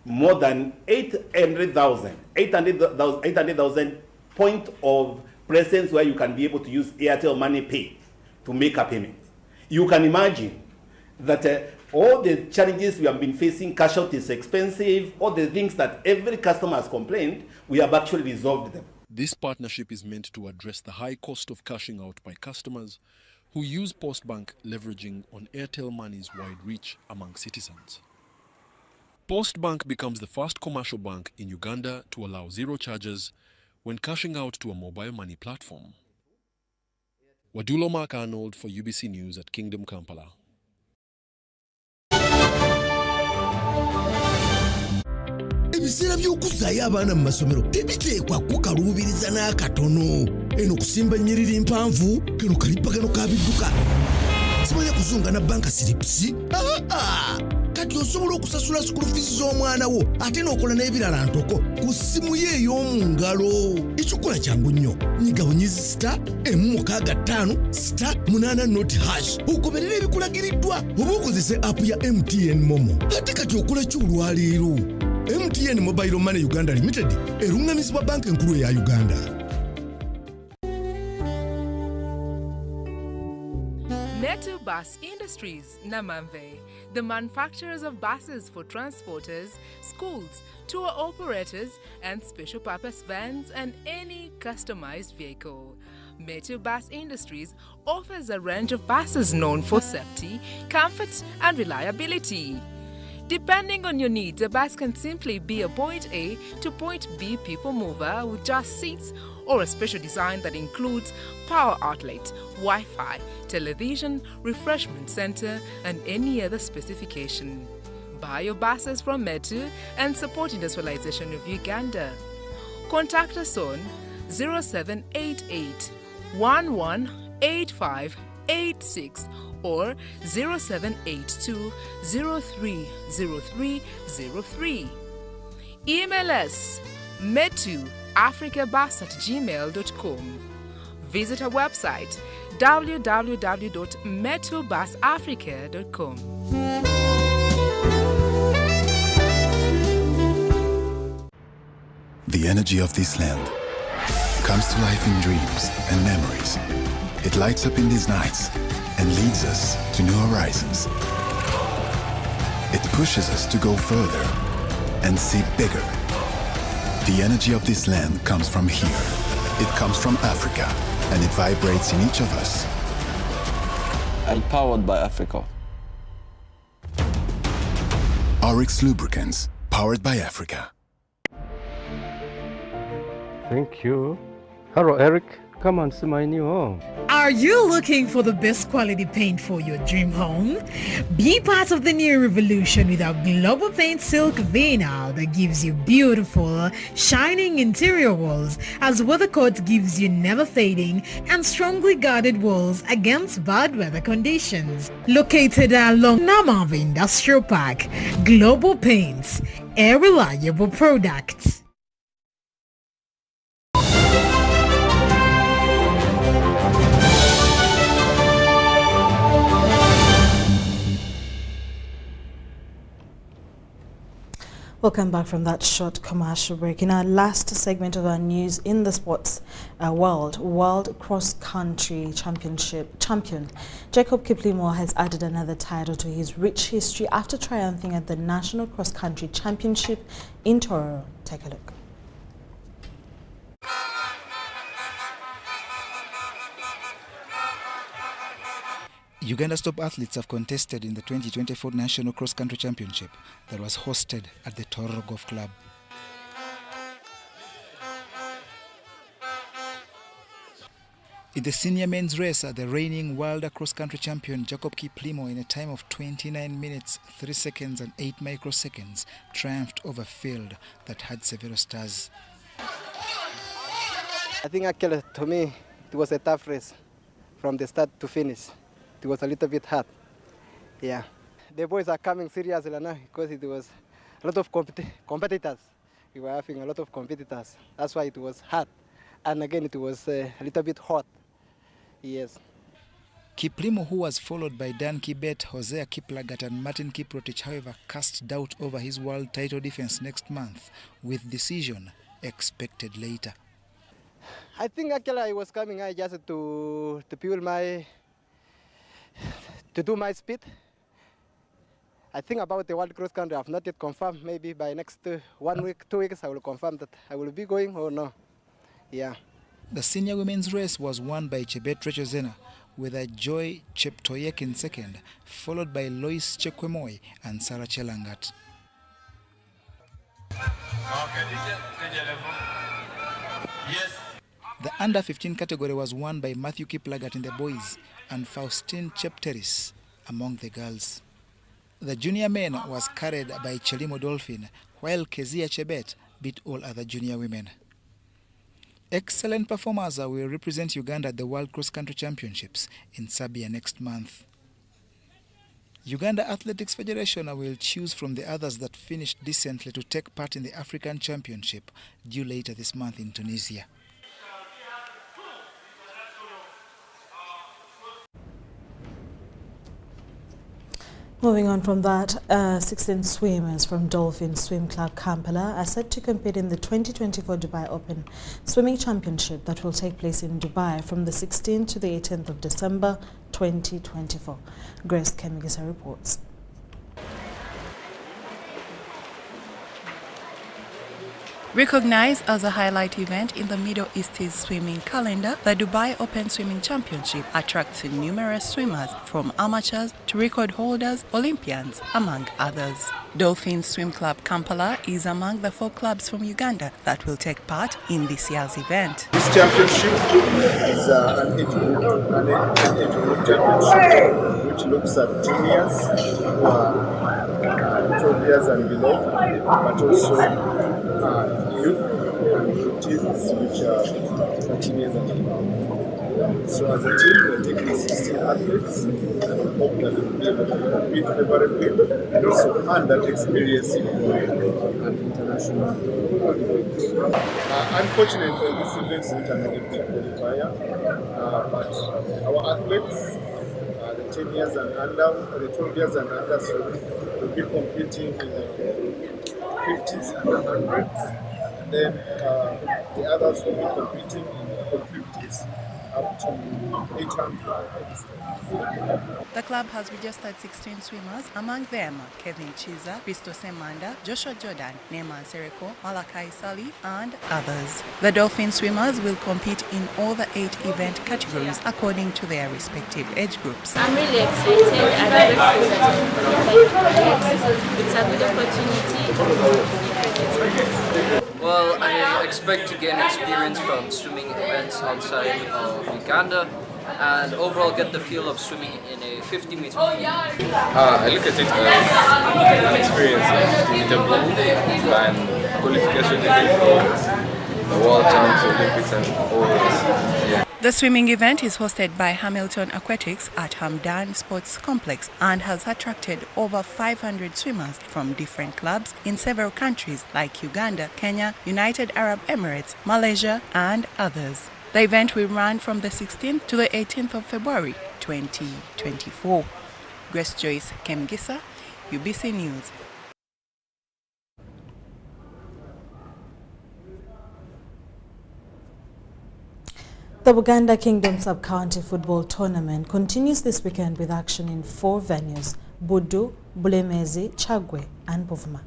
more than 800,000 point of presence where you can be able to use Airtel Money Pay to make a payment. You can imagine that all the challenges we have been facing, cash out is expensive, all the things that every customer has complained, we have actually resolved them. This partnership is meant to address the high cost of cashing out by customers who use Postbank, leveraging on Airtel Money's wide reach among citizens. Postbank becomes the first commercial bank in Uganda to allow zero charges when cashing out to a mobile money platform. Wadulo Mark Arnold for UBC News at Kingdom, Kampala. Ebiseera by'okuzaayo abaana mu masomero tebiteekwa kukaluubiriza n'akatono. Eno kusimba nnyiriri mpanvu, kano kalippagano ka bidduka. Simanya kuzunga na banka siripsi. Kati osobola okusasula school fees z'omwana wo ate n'okola n'ebirala ntoko ku ssimu ye ey'omu ngalo. Ekikola kyangu nnyo. Nyiga bunyizi *165*8 ogoberera ebikulagiriddwa oba okozese app ya MTN Momo. Ate kati okola ki olwaleero? MTN Mobile Money Uganda Limited erungamizibwa banka enkulu ya Uganda. Netu Bus Industries, Namamve, the manufacturers of buses for transporters, schools, tour operators, and special purpose vans and any customized vehicle. Metu Bus Industries offers a range of buses known for safety, comfort, and reliability. Depending on your needs, a bus can simply be a point A to point B people mover with just seats, or a special design that includes power outlet, Wi-Fi, television, refreshment center, and any other specification. Buy your buses from Metu and support industrialization of Uganda. Contact us on 0788 118586 or 0782 030303. Email us metuafricabus@gmail.com. Visit our website www.metubusafrica.com. The energy of this land comes to life in dreams and memories. It lights up in these nights and leads us to new horizons. It pushes us to go further and see bigger. The energy of this land comes from here. It comes from Africa, and it vibrates in each of us. Empowered by Africa. Oryx Lubricants, powered by Africa. Thank you. Hello, Eric. Come and see my new home. Are you looking for the best quality paint for your dream home? Be part of the new revolution with our Global Paint Silk Vinyl that gives you beautiful, shining interior walls, as WeatherCoat gives you never fading and strongly guarded walls against bad weather conditions. Located along Namava Industrial Park, Global Paints, a reliable product. Welcome back from that short commercial break. In our last segment of our news in the sports world cross-country champion Jacob Kiplimo has added another title to his rich history after triumphing at the National Cross-Country Championship in Tororo. Take a look. Uganda's top athletes have contested in the 2024 National Cross Country Championship that was hosted at the Tororo Golf Club. In the senior men's race, the reigning world cross country champion Jacob Kiplimo, in a time of 29 minutes, 3 seconds and 8 microseconds, triumphed over a field that had several stars. I think actually, to me, it was a tough race from the start to finish. It was a little bit hard. Yeah. The boys are coming seriously now because it was a lot of competitors. We were having a lot of competitors. That's why it was hard. And again, it was a little bit hot. Yes. Kiplimo, who was followed by Dan Kibet, Hosea Kiplagat and Martin Kiprotich, however, cast doubt over his world title defense next month, with decision expected later. I think actually I was coming just to fuel to do my speed. I think about the World Cross Country, I have not yet confirmed. Maybe by next 1 week, 2 weeks, I will confirm that I will be going or no. Yeah. The senior women's race was won by Chebet Rechozena, with Joy Cheptoyek in second, followed by Lois Chekwemoy and Sarah Chelangat. The under-15 category was won by Matthew Kiplagat in the boys and Faustine Chepteris among the girls. The junior men was carried by Chelimo Dolphin, while Kezia Chebet beat all other junior women. Excellent performers will represent Uganda at the World Cross Country Championships in Serbia next month. Uganda Athletics Federation will choose from the others that finished decently to take part in the African Championship due later this month in Tunisia. Moving on from that, 16 swimmers from Dolphin Swim Club Kampala are set to compete in the 2024 Dubai Open Swimming Championship that will take place in Dubai from the 16th to the 18th of December 2024. Grace Kyomugisha reports. Recognized as a highlight event in the Middle East's swimming calendar, the Dubai Open Swimming Championship attracts numerous swimmers from amateurs to record holders, Olympians, among others. Dolphin Swim Club Kampala is among the 4 clubs from Uganda that will take part in this year's event. This championship is an age group championship which looks at juniors who are 12 years and below, but also youth and teens which are 13 years and above. So as a team, we're taking 16 athletes and we hope that we'll be able to compete favorably and also earn that experience in an international level. Unfortunately, this event is an Olympic qualifier, but our athletes, the 10 years and under, the 12 years and under, so will be competing in the 50s and the 100s. Then the others will be competing in the 50s up to 800. The club has registered 16 swimmers, among them Kevin Chiza, Christo Semanda, Joshua Jordan, Neman Sereko, Malakai Sali, and others. The Dolphin swimmers will compete in all the 8 event categories according to their respective age groups. I'm really excited. I'm grateful that it's a good opportunity. Well, I expect to gain experience from swimming events outside of Uganda and overall get the feel of swimming in a 50-meter pool. I look at it as an experience in the pool and qualification for the World Champs, Olympics and all this. Yeah. The swimming event is hosted by Hamilton Aquatics at Hamdan Sports Complex and has attracted over 500 swimmers from different clubs in several countries like Uganda, Kenya, United Arab Emirates, Malaysia, and others. The event will run from the 16th to the 18th of February 2024. Grace Joyce Kyomugisha, UBC News. The Buganda Kingdom Sub-County Football Tournament continues this weekend with action in 4 venues: Budu, Bulemezi, Chagwe and Buvuma.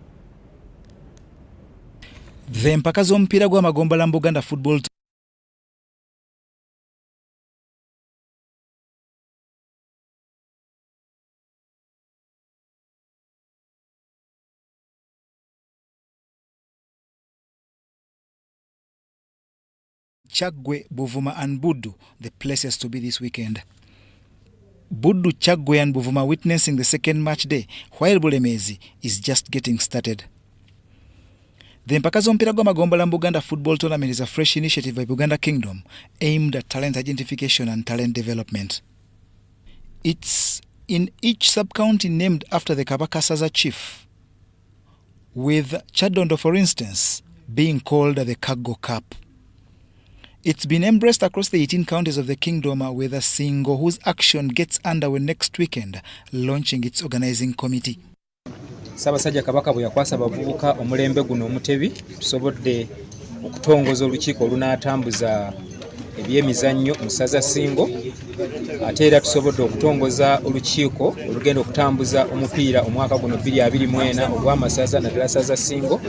The mpaka z'omupiira gw'amagombola mu Buganda Football Chagwe, Buvuma and Budu, the places to be this weekend. Budu, Chagwe and Buvuma witnessing the second match day, while Bulemezi is just getting started. The mpaka z'omupiira gw'amagombola mu Buganda Football Tournament is a fresh initiative by Buganda Kingdom aimed at talent identification and talent development. It's in each sub-county named after the Kabakasaza chief, with Chadondo, for instance, being called the Kago Cup. It's been embraced across the 18 counties of the kingdom with a single whose action gets underway next weekend, launching its organizing committee. Ssaabasajja Kabaka bwe yakwasa abavubuka omulembe guno omutebi tusobodde okutongoza olukiiko olunaatambuza ebyemizannyo mu ssaza Ssingo, ate era tusobodde okutongoza olukiiko olugenda okutambuza omupiira omwaka guno 2024 ogw'amasaza naddala ssaza Ssingo,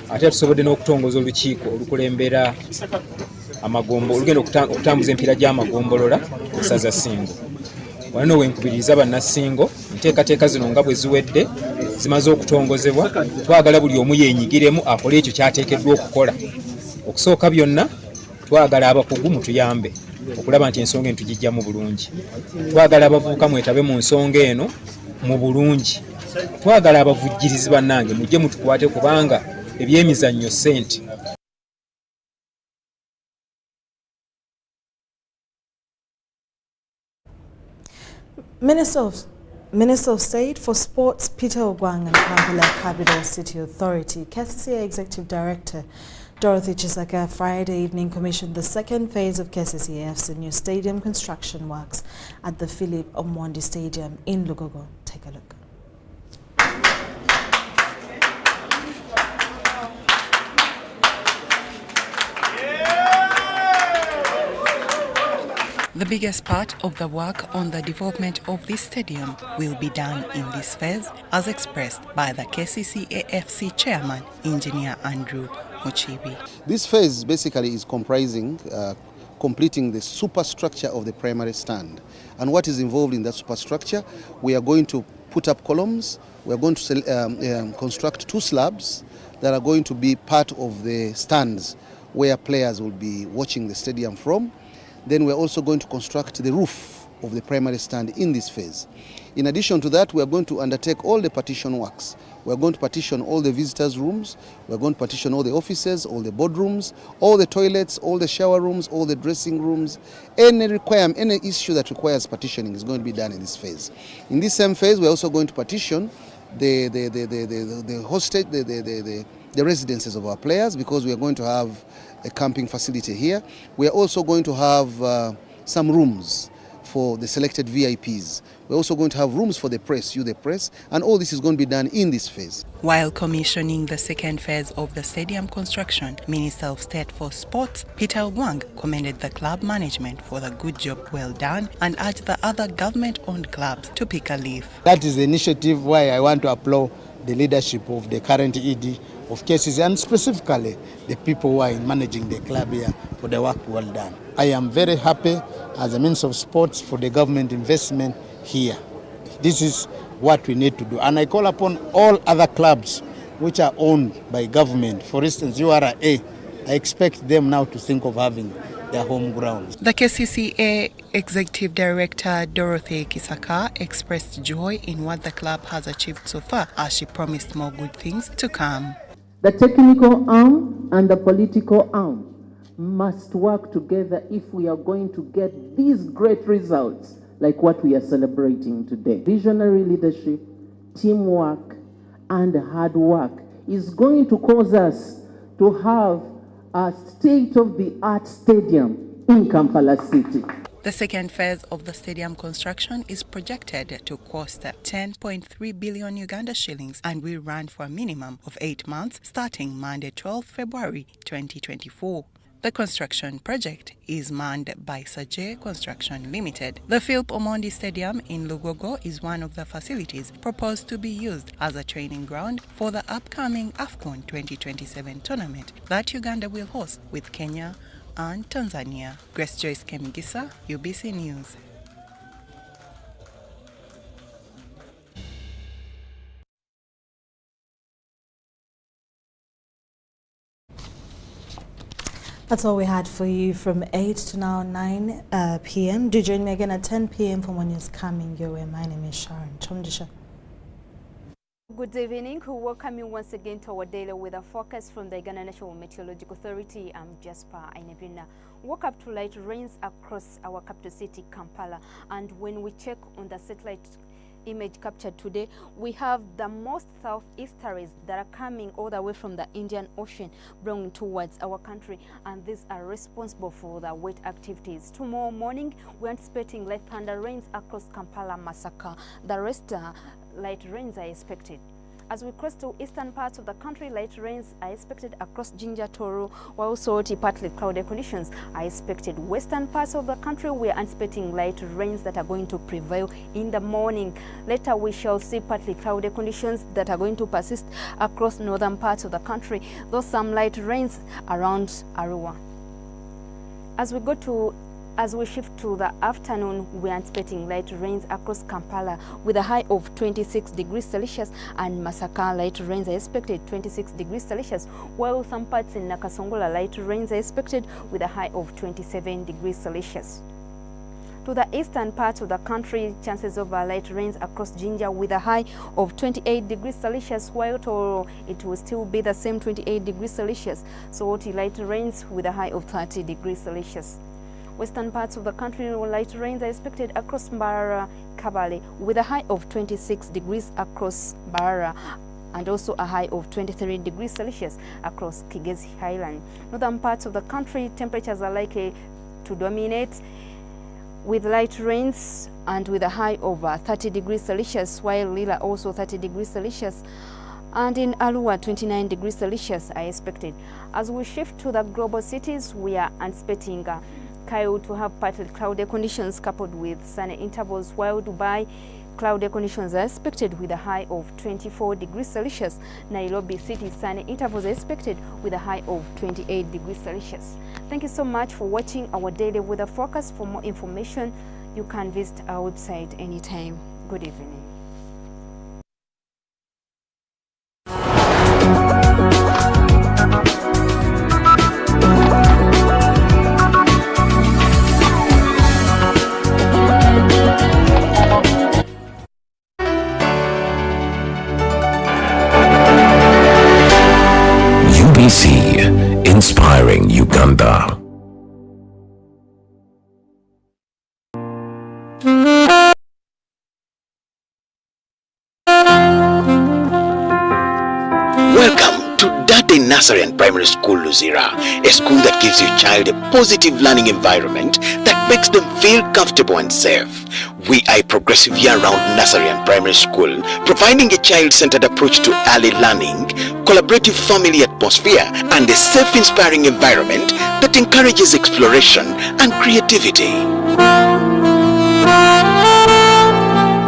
ate tusobodde n'okutongoza olukiiko olukulembera amagombo olugenda okutambuza empiira gy'amagombolola mu ssaza Ssingo. Wano wenkubiriza bannassingo, enteekateeka zino nga bwe ziwedde zimaze okutongozebwa, twagala buli omu yeenyigiremu akole ekyo ky'ateekeddwa okukola. Okusooka byonna twagala abakugu mutuyambe okulaba nti ensonga eno tugijjamu bulungi. Twagala abavubuka mwetabe mu nsonga eno mu bulungi. Twagala abavujjirizi bannange mujje mutukwate kubanga ebyemizannyo ssente. Minister of State for Sports Peter Ogwang and Kampala Capital City Authority, KCCA Executive Director Dorothy Chisaka Friday evening commissioned the second phase of KCCAF's new stadium construction works at the Philip Omondi Stadium in Lugogo. Take a look. The biggest part of the work on the development of this stadium will be done in this phase, as expressed by the KCCAFC chairman, Engineer Andrew Muchibi. This phase basically is comprising completing the superstructure of the primary stand. And what is involved in that superstructure? We are going to put up columns. We are going to construct 2 slabs that are going to be part of the stands where players will be watching the stadium from. Then we're also going to construct the roof of the primary stand in this phase. In addition to that, we are going to undertake all the partition works. We are going to partition all the visitors' rooms. We are going to partition all the offices, all the boardrooms, all the toilets, all the shower rooms, all the dressing rooms. Any issue that requires partitioning is going to be done in this phase. In this same phase, we're also going to partition the residences of our players, because we are going to have a camping facility here. We are also going to have some rooms for the selected VIPs. We're also going to have rooms for the press, the press, and all this is going to be done in this phase. While commissioning the second phase of the stadium construction, Minister of State for Sports, Peter Ogwang, commended the club management for the good job well done and urged the other government-owned clubs to pick a leaf. That is the initiative why I want to applaud the leadership of the current ED of cases, and specifically the people who are managing the club here for the work well done. I am very happy as a Minister of Sports for the government investment here. This is what we need to do. And I call upon all other clubs which are owned by government, for instance, URA, I expect them now to think of having their home grounds. The KCCA Executive Director Dorothy Kisaka expressed joy in what the club has achieved so far, as she promised more good things to come. The technical arm and the political arm must work together if we are going to get these great results like what we are celebrating today. Visionary leadership, teamwork, and hard work is going to cause us to have a state-of-the-art stadium in Kampala City. The second phase of the stadium construction is projected to cost 10.3 billion Uganda shillings and will run for a minimum of 8 months starting Monday 12 February 2024. The construction project is manned by Sajay Construction Limited. The Philip Omondi Stadium in Lugogo is one of the facilities proposed to be used as a training ground for the upcoming AFCON 2027 tournament that Uganda will host with Kenya and Tanzania. Grace Joyce Kyomugisha, UBC News. That's all we had for you from 8 to now 9 p.m. Do join me again at 10 p.m. for more news coming your way. My name is Sharn Kyomugisha. Good evening. We welcome you once again to our daily weather forecast from the Uganda National Meteorological Authority. I'm Jasper Ainebina. Woke up to light rains across our capital city, Kampala. And when we check on the satellite image captured today, we have the most southeasterlies that are coming all the way from the Indian Ocean blowing towards our country, and these are responsible for the wet activities. Tomorrow morning we're anticipating light thunder rains across Kampala, Masaka. The rest light rains are expected. As we cross to eastern parts of the country, light rains are expected across Jinja, Toru, while also partly cloudy conditions are expected. Western parts of the country, we are anticipating light rains that are going to prevail in the morning. Later, we shall see partly cloudy conditions that are going to persist across northern parts of the country, though some light rains around Arua. As we shift to the afternoon, we are anticipating light rains across Kampala with a high of 26 degrees Celsius, and Masaka light rains are expected 26 degrees Celsius, while some parts in Nakasongola light rains are expected with a high of 27 degrees Celsius. To the eastern parts of the country, chances of light rains across Jinja with a high of 28 degrees Celsius, while Toro it will still be the same 28 degrees Celsius, so light rains with a high of 30 degrees Celsius. Western parts of the country, light rains are expected across Mbarara, Kabale, with a high of 26 degrees across Mbarara, and also a high of 23 degrees Celsius across Kigezi Highland. Northern parts of the country, temperatures are likely to dominate with light rains and with a high of 30 degrees Celsius, while Lila also 30 degrees Celsius. And in Arua, 29 degrees Celsius are expected. As we shift to the global cities, we are anticipating Cairo to have partly cloudy conditions coupled with sunny intervals, while Dubai cloudy conditions are expected with a high of 24 degrees Celsius. Nairobi City, sunny intervals are expected with a high of 28 degrees Celsius. Thank you so much for watching our daily weather forecast. For more information, you can visit our website anytime. Good evening. UBC, inspiring Uganda. Welcome to Dade Nursery and Primary School, Luzira, a school that gives your child a positive learning environment that makes them feel comfortable and safe. We are a progressive year-round nursery and primary school, providing a child-centered approach to early learning, collaborative family atmosphere, and a safe, inspiring environment that encourages exploration and creativity.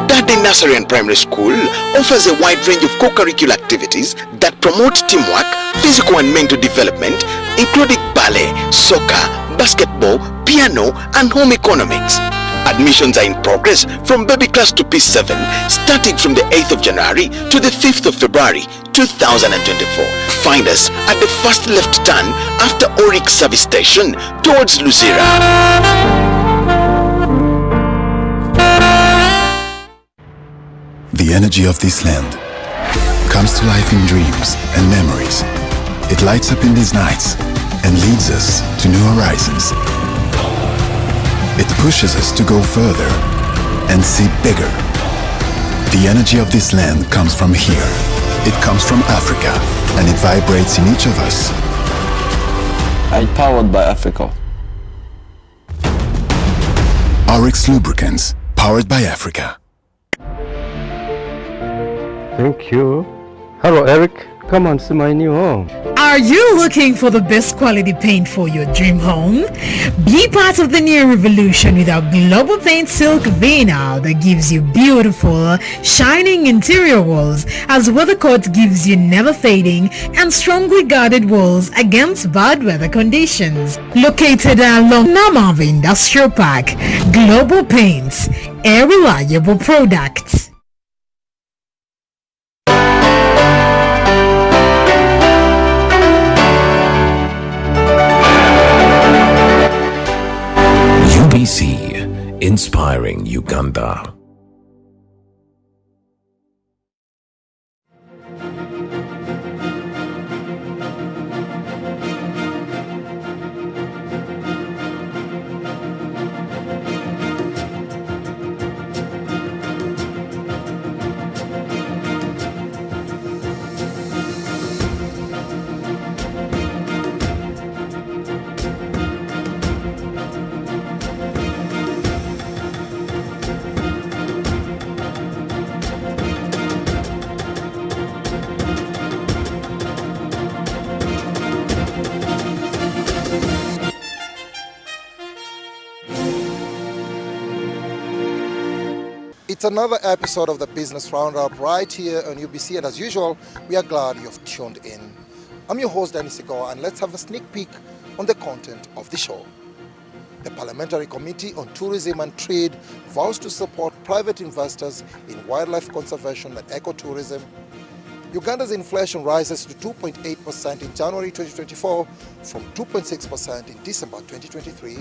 Dade Nursery and Primary School offers a wide range of co-curricular activities that promote teamwork, physical and mental development, including ballet, soccer, basketball, piano, and home economics. Admissions are in progress from baby class to P7, starting from the 8th of January to the 5th of February 2024. Find us at the first left turn after Oryx Service Station towards Luzira. The energy of this land comes to life in dreams and memories. It lights up in these nights and leads us to new horizons. It pushes us to go further and see bigger. The energy of this land comes from here. It comes from Africa, and it vibrates in each of us. Empowered by Africa. Oryx Lubricants, powered by Africa. Thank you. Hello, Eric. Come and see my new home. Are you looking for the best quality paint for your dream home? Be part of the new revolution with our Global Paint Silk Vinyl that gives you beautiful, shining interior walls, as WeatherCoat gives you never fading and strongly guarded walls against bad weather conditions. Located along Namavi Industrial Park, Global Paints, a reliable product. UBC, inspiring Uganda. It's another episode of the Business Roundup right here on UBC, and as usual, we are glad you've tuned in. I'm your host, Danny Sigoa, and let's have a sneak peek on the content of the show. The Parliamentary Committee on Tourism and Trade vows to support private investors in wildlife conservation and ecotourism. Uganda's inflation rises to 2.8% in January 2024 from 2.6% in December 2023.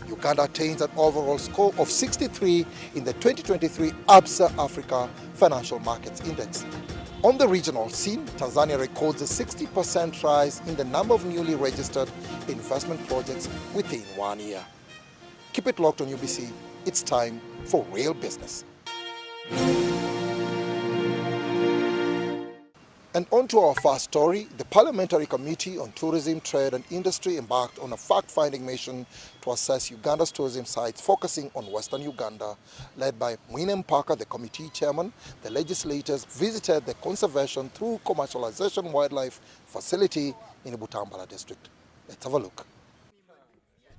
Uganda attains an overall score of 63 in the 2023 ABSA Africa Financial Markets Index. On the regional scene, Tanzania records a 60% rise in the number of newly registered investment projects within 1 year. Keep it locked on UBC. It's time for real business. And on to our first story. The Parliamentary Committee on Tourism, Trade and Industry embarked on a fact-finding mission to assess Uganda's tourism sites, focusing on Western Uganda. Led by Mwine Mpaka, the committee chairman, the legislators visited the Conservation through Commercialization Wildlife Facility in Butambala district. Let's have a look.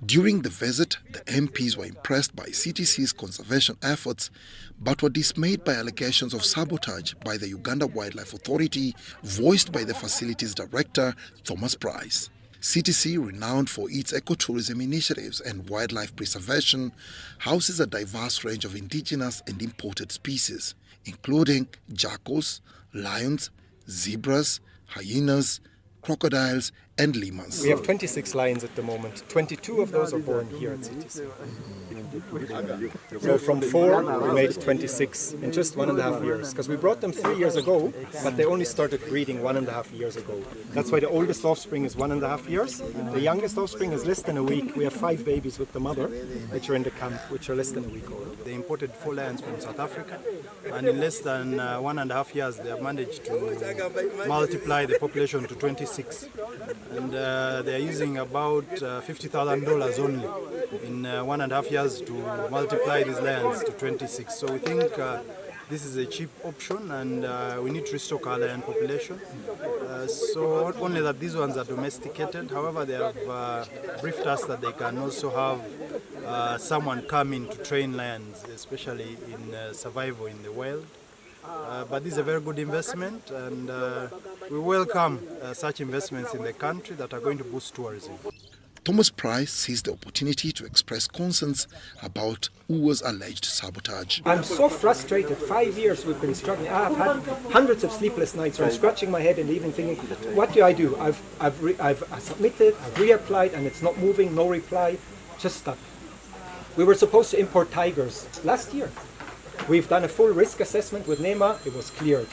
During the visit, the MPs were impressed by CTC's conservation efforts, but were dismayed by allegations of sabotage by the Uganda Wildlife Authority, voiced by the facilities director, Thomas Price. CTC, renowned for its ecotourism initiatives and wildlife preservation, houses a diverse range of indigenous and imported species, including jackals, lions, zebras, hyenas, crocodiles, and lemurs. We have 26 lions at the moment. 22 of those are born here at CTC. So from 4, we made 26 in just 1.5 years. Because we brought them 3 years ago, but they only started breeding 1.5 years ago. That's why the oldest offspring is 1.5 years. The youngest offspring is less than a week. We have 5 babies with the mother, which are in the camp, which are less than a week old. They imported 4 lions from South Africa, and in less than 1.5 years, they have managed to multiply the population to 26. And they are using about $50,000 only in 1.5 years to multiply these lions to 26. So we think this is a cheap option, and we need to restock our lion population. So not only that these ones are domesticated, however they have briefed us that they can also have someone come in to train lions, especially in survival in the wild. But this is a very good investment, and we welcome such investments in the country that are going to boost tourism. Thomas Price sees the opportunity to express concerns about UWA's alleged sabotage. I'm so frustrated. 5 years we've been struggling. I've had hundreds of sleepless nights where I'm scratching my head and even thinking, what do I do? I've submitted, I've reapplied, and it's not moving, no reply, just stuck. We were supposed to import tigers last year. We've done a full risk assessment with NEMA, it was cleared.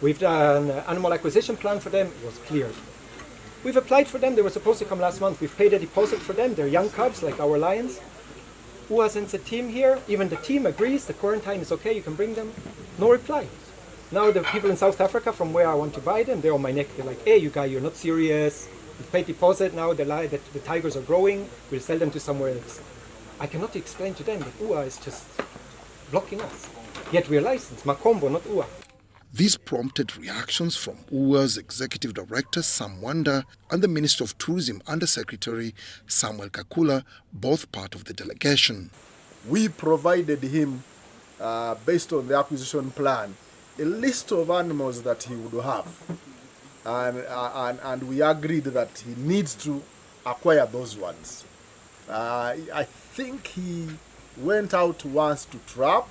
We've done an animal acquisition plan for them, it was cleared. We've applied for them, they were supposed to come last month. We've paid a deposit for them, they're young cubs like our lions. Who sends a team here? Even the team agrees, the quarantine is okay, you can bring them. No reply. Now the people in South Africa from where I want to buy them, they're on my neck. They're like, hey, you guys, you're not serious. You paid deposit, now the tigers are growing, we'll sell them to somewhere else. I cannot explain to them that UWA is just blocking us. Yet we're licensed, Makombo, not UWA. This prompted reactions from UWA's Executive Director Sam Wanda and the Minister of Tourism Under-Secretary Samuel Kakula, both part of the delegation. We provided him, based on the acquisition plan, a list of animals that he would have. And we agreed that he needs to acquire those ones. I think he went out once to trap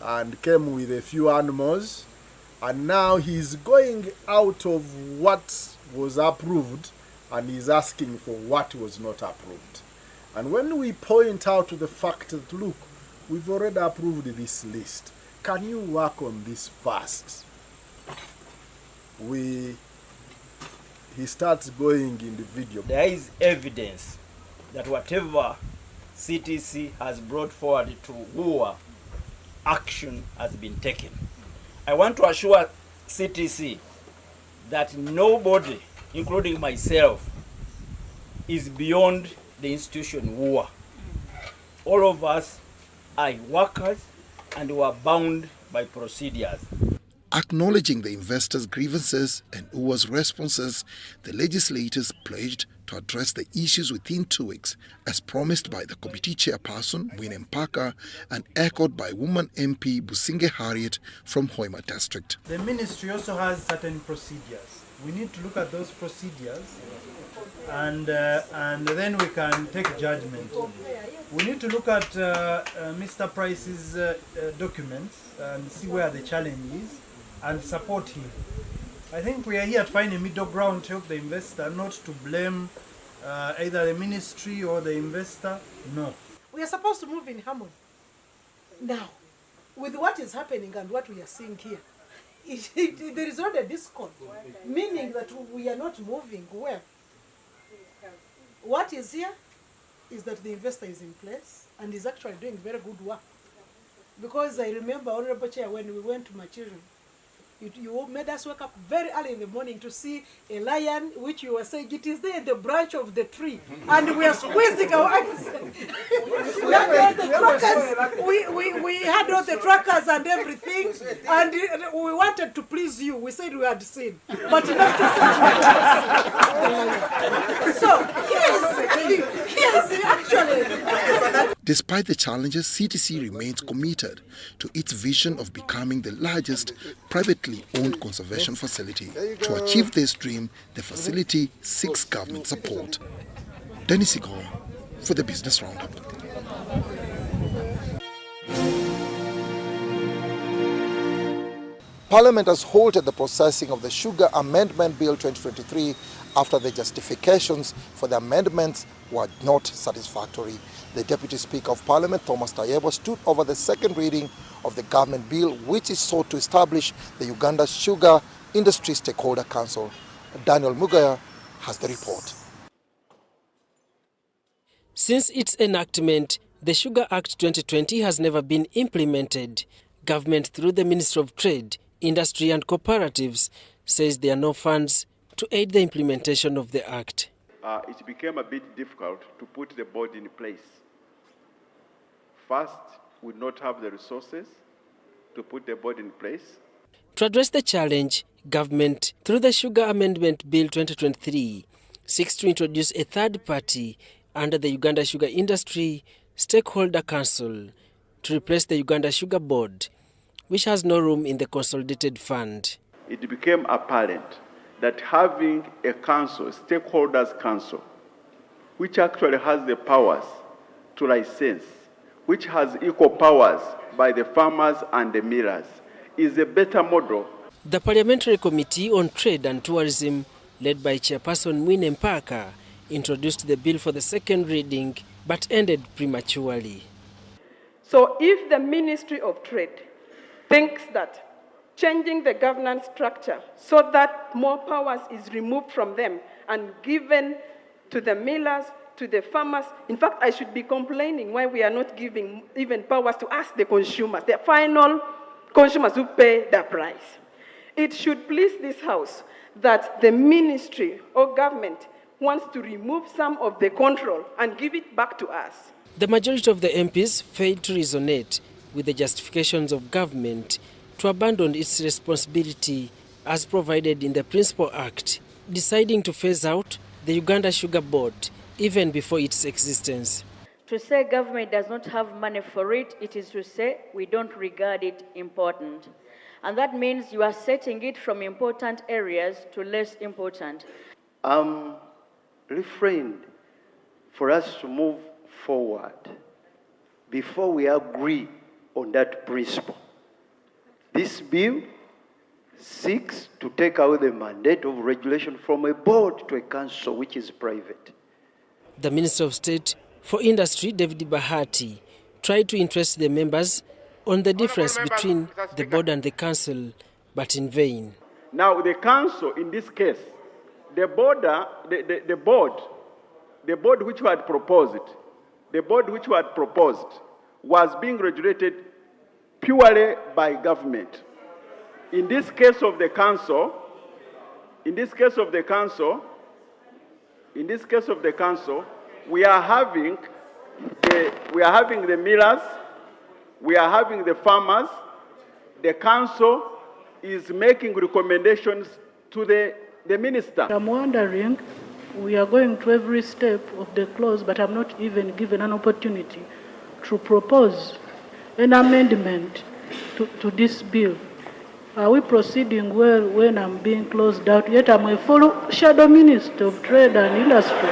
and came with a few animals. And now he's going out of what was approved and he's asking for what was not approved. And when we point out to the fact that, look, we've already approved this list, can you work on this fast? He starts going in the video. There is evidence that whatever CTC has brought forward to UWA, action has been taken. I want to assure CTC that nobody, including myself, is beyond the institution UWA. All of us are workers and we are bound by procedures. Acknowledging the investors' grievances and UWA's responses, the legislators pledged to address the issues within 2 weeks, as promised by the committee chairperson, Winnie Mpaka, and echoed by woman MP Businge Harriet from Hoima District. The ministry also has certain procedures. We need to look at those procedures and then we can take judgment. We need to look at Mr. Price's documents and see where the challenge is and support him. I think we are here to find a middle ground to help the investor, not to blame either the ministry or the investor. No. We are supposed to move in harmony. Now, with what is happening and what we are seeing here, there is not a discord, meaning that we are not moving well. What is here is that the investor is in place and is actually doing very good work. Because I remember, Honorable Chair, when we went to Machiru, You made us wake up very early in the morning to see a lion, which you were saying it is there in the branch of the tree, and we are squeezing our eyes. We had all the trackers. We had all the trackers and everything, and we wanted to please you. We said we had seen, but not to see. So here's actually. Despite the challenges, CTC remains committed to its vision of becoming the largest privately owned conservation facility. To achieve this dream, the facility seeks government support. Dennis Igor for the Business Roundup. Parliament has halted the processing of the Sugar Amendment Bill 2023 after the justifications for the amendments were not satisfactory. The Deputy Speaker of Parliament, Thomas Tayebwa, stood over the second reading of the government bill, which is sought to establish the Uganda Sugar Industry Stakeholder Council. Daniel Mugaya has the report. Since its enactment, the Sugar Act 2020 has never been implemented. Government, through the Ministry of Trade, Industry and Cooperatives, says there are no funds to aid the implementation of the Act. It became a bit difficult to put the board in place. First, we would not have the resources to put the board in place. To address the challenge, government, through the Sugar Amendment Bill 2023, seeks to introduce a third party under the Uganda Sugar Industry Stakeholder Council to replace the Uganda Sugar Board, which has no room in the Consolidated Fund. It became apparent that having a council, stakeholders council, which actually has the powers to license, which has equal powers by the farmers and the millers, is a better model. The Parliamentary Committee on Trade and Tourism, led by Chairperson Mwine Mpaka, introduced the bill for the second reading, but ended prematurely. So if the Ministry of Trade thinks that changing the governance structure so that more powers is removed from them and given to the millers, to the farmers. In fact, I should be complaining why we are not giving even powers to us, the consumers, the final consumers who pay the price. It should please this House that the ministry or government wants to remove some of the control and give it back to us. The majority of the MPs failed to resonate with the justifications of government to abandon its responsibility as provided in the Principal Act, deciding to phase out the Uganda Sugar Board even before its existence. To say government does not have money for it, it is to say we don't regard it important. And that means you are setting it from important areas to less important. Refrained for us to move forward before we agree on that principle. This bill seeks to take out the mandate of regulation from a board to a council which is private. The Minister of State for Industry, David Bahati, tried to interest the members on the difference between the board and the council, but in vain. Now the council, in this case, the board which we had proposed, was being regulated purely by government. In this case of the council, we are having the millers, we are having the farmers. The council is making recommendations to the minister. I'm wondering, we are going to every step of the clause, but I'm not even given an opportunity to propose an amendment to this bill. Are we proceeding well when I'm being closed out? Yet I'm a full shadow minister of trade and industry.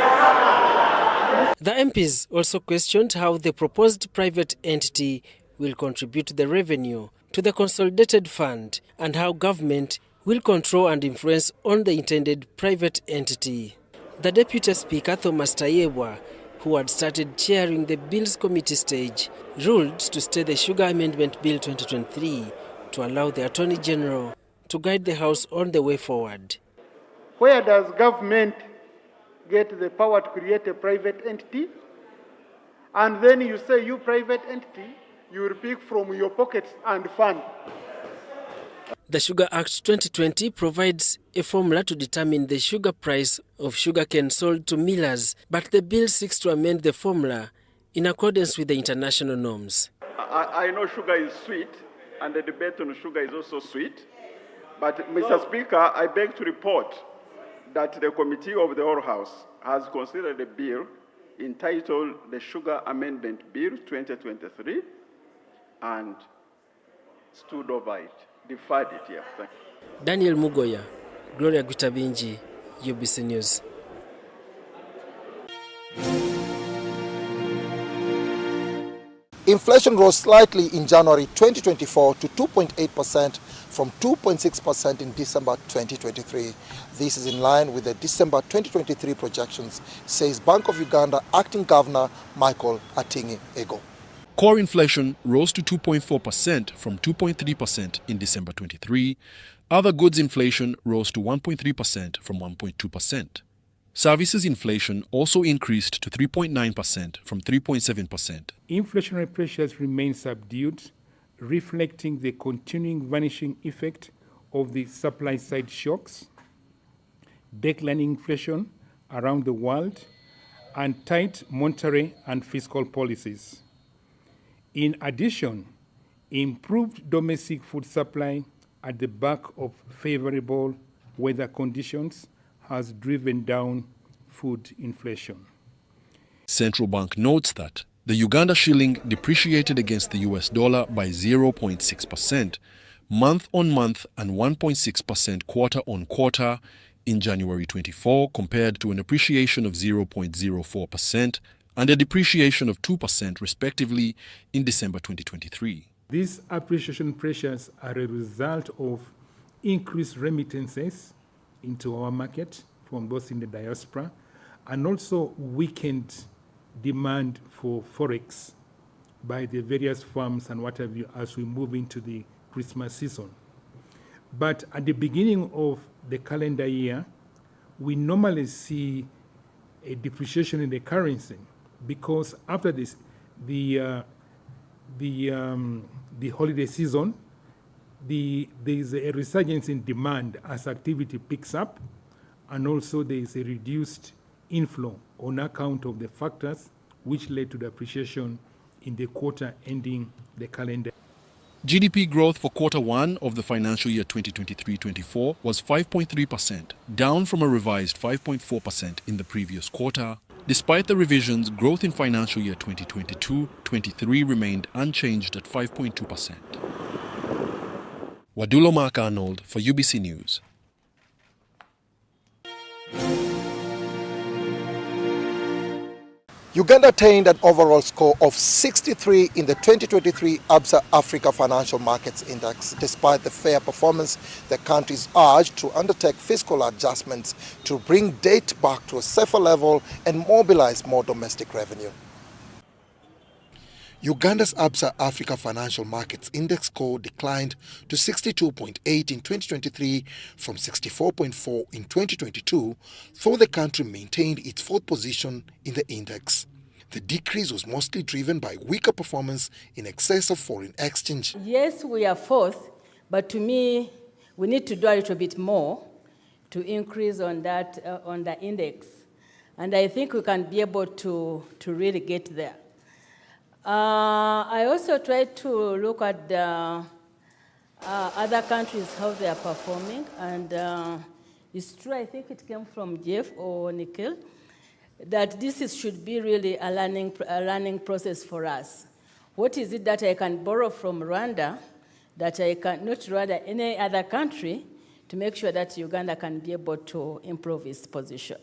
The MPs also questioned how the proposed private entity will contribute the revenue to the Consolidated Fund and how government will control and influence on the intended private entity. The Deputy Speaker, Thomas Tayebwa, who had started chairing the Bills Committee stage, ruled to stay the Sugar Amendment Bill 2023 to allow the Attorney General to guide the House on the way forward. Where does government get the power to create a private entity? And then you say, you private entity, you will pick from your pockets and fund. The Sugar Act 2020 provides a formula to determine the sugar price of sugarcane sold to millers, but the bill seeks to amend the formula in accordance with the international norms. I know sugar is sweet, and the debate on sugar is also sweet. But, Mr. Speaker, I beg to report that the Committee of the Whole House has considered a bill entitled the Sugar Amendment Bill 2023 and stood over it, deferred it here. Thank you. Daniel Mugoya, Gloria Gutabinji, UBC News. Inflation rose slightly in January 2024 to 2.8% from 2.6% in December 2023. This is in line with the December 2023 projections, says Bank of Uganda Acting Governor Michael Atingi Ego. Core inflation rose to 2.4% from 2.3% in December 23. Other goods inflation rose to 1.3% from 1.2%. Services inflation also increased to 3.9% from 3.7%. Inflationary pressures remain subdued, reflecting the continuing vanishing effect of the supply-side shocks, declining inflation around the world, and tight monetary and fiscal policies. In addition, improved domestic food supply at the back of favorable weather conditions has driven down food inflation. Central Bank notes that the Uganda shilling depreciated against the US dollar by 0.6% month-on-month and 1.6% quarter-on-quarter in January 24 compared to an appreciation of 0.04% and a depreciation of 2% respectively in December 2023. These appreciation pressures are a result of increased remittances into our market from those in the diaspora, and also weakened demand for forex by the various firms and what have you as we move into the Christmas season. But at the beginning of the calendar year, we normally see a depreciation in the currency because after this, the holiday season, there is a resurgence in demand as activity picks up, and also there is a reduced inflow on account of the factors which led to the appreciation in the quarter ending the calendar. GDP growth for quarter one of the financial year 2023-24 was 5.3%, down from a revised 5.4% in the previous quarter. Despite the revisions, growth in financial year 2022-23 remained unchanged at 5.2%. Wadulo Mark Arnold for UBC News. Uganda attained an overall score of 63 in the 2023 ABSA Africa Financial Markets Index. Despite the fair performance, the country is urged to undertake fiscal adjustments to bring debt back to a safer level and mobilize more domestic revenue. Uganda's ABSA Africa Financial Markets Index score declined to 62.8 in 2023 from 64.4 in 2022, though the country maintained its fourth position in the index. The decrease was mostly driven by weaker performance in excess of foreign exchange. Yes, we are fourth, but to me, we need to do a little bit more to increase on that on the index, and I think we can be able to really get there. I also tried to look at the other countries, how they are performing, and it's true, I think it came from Jeff or Nikhil, that should be really a learning process for us. What is it that I can borrow from Rwanda that I can not Rwanda, any other country, to make sure that Uganda can be able to improve its position?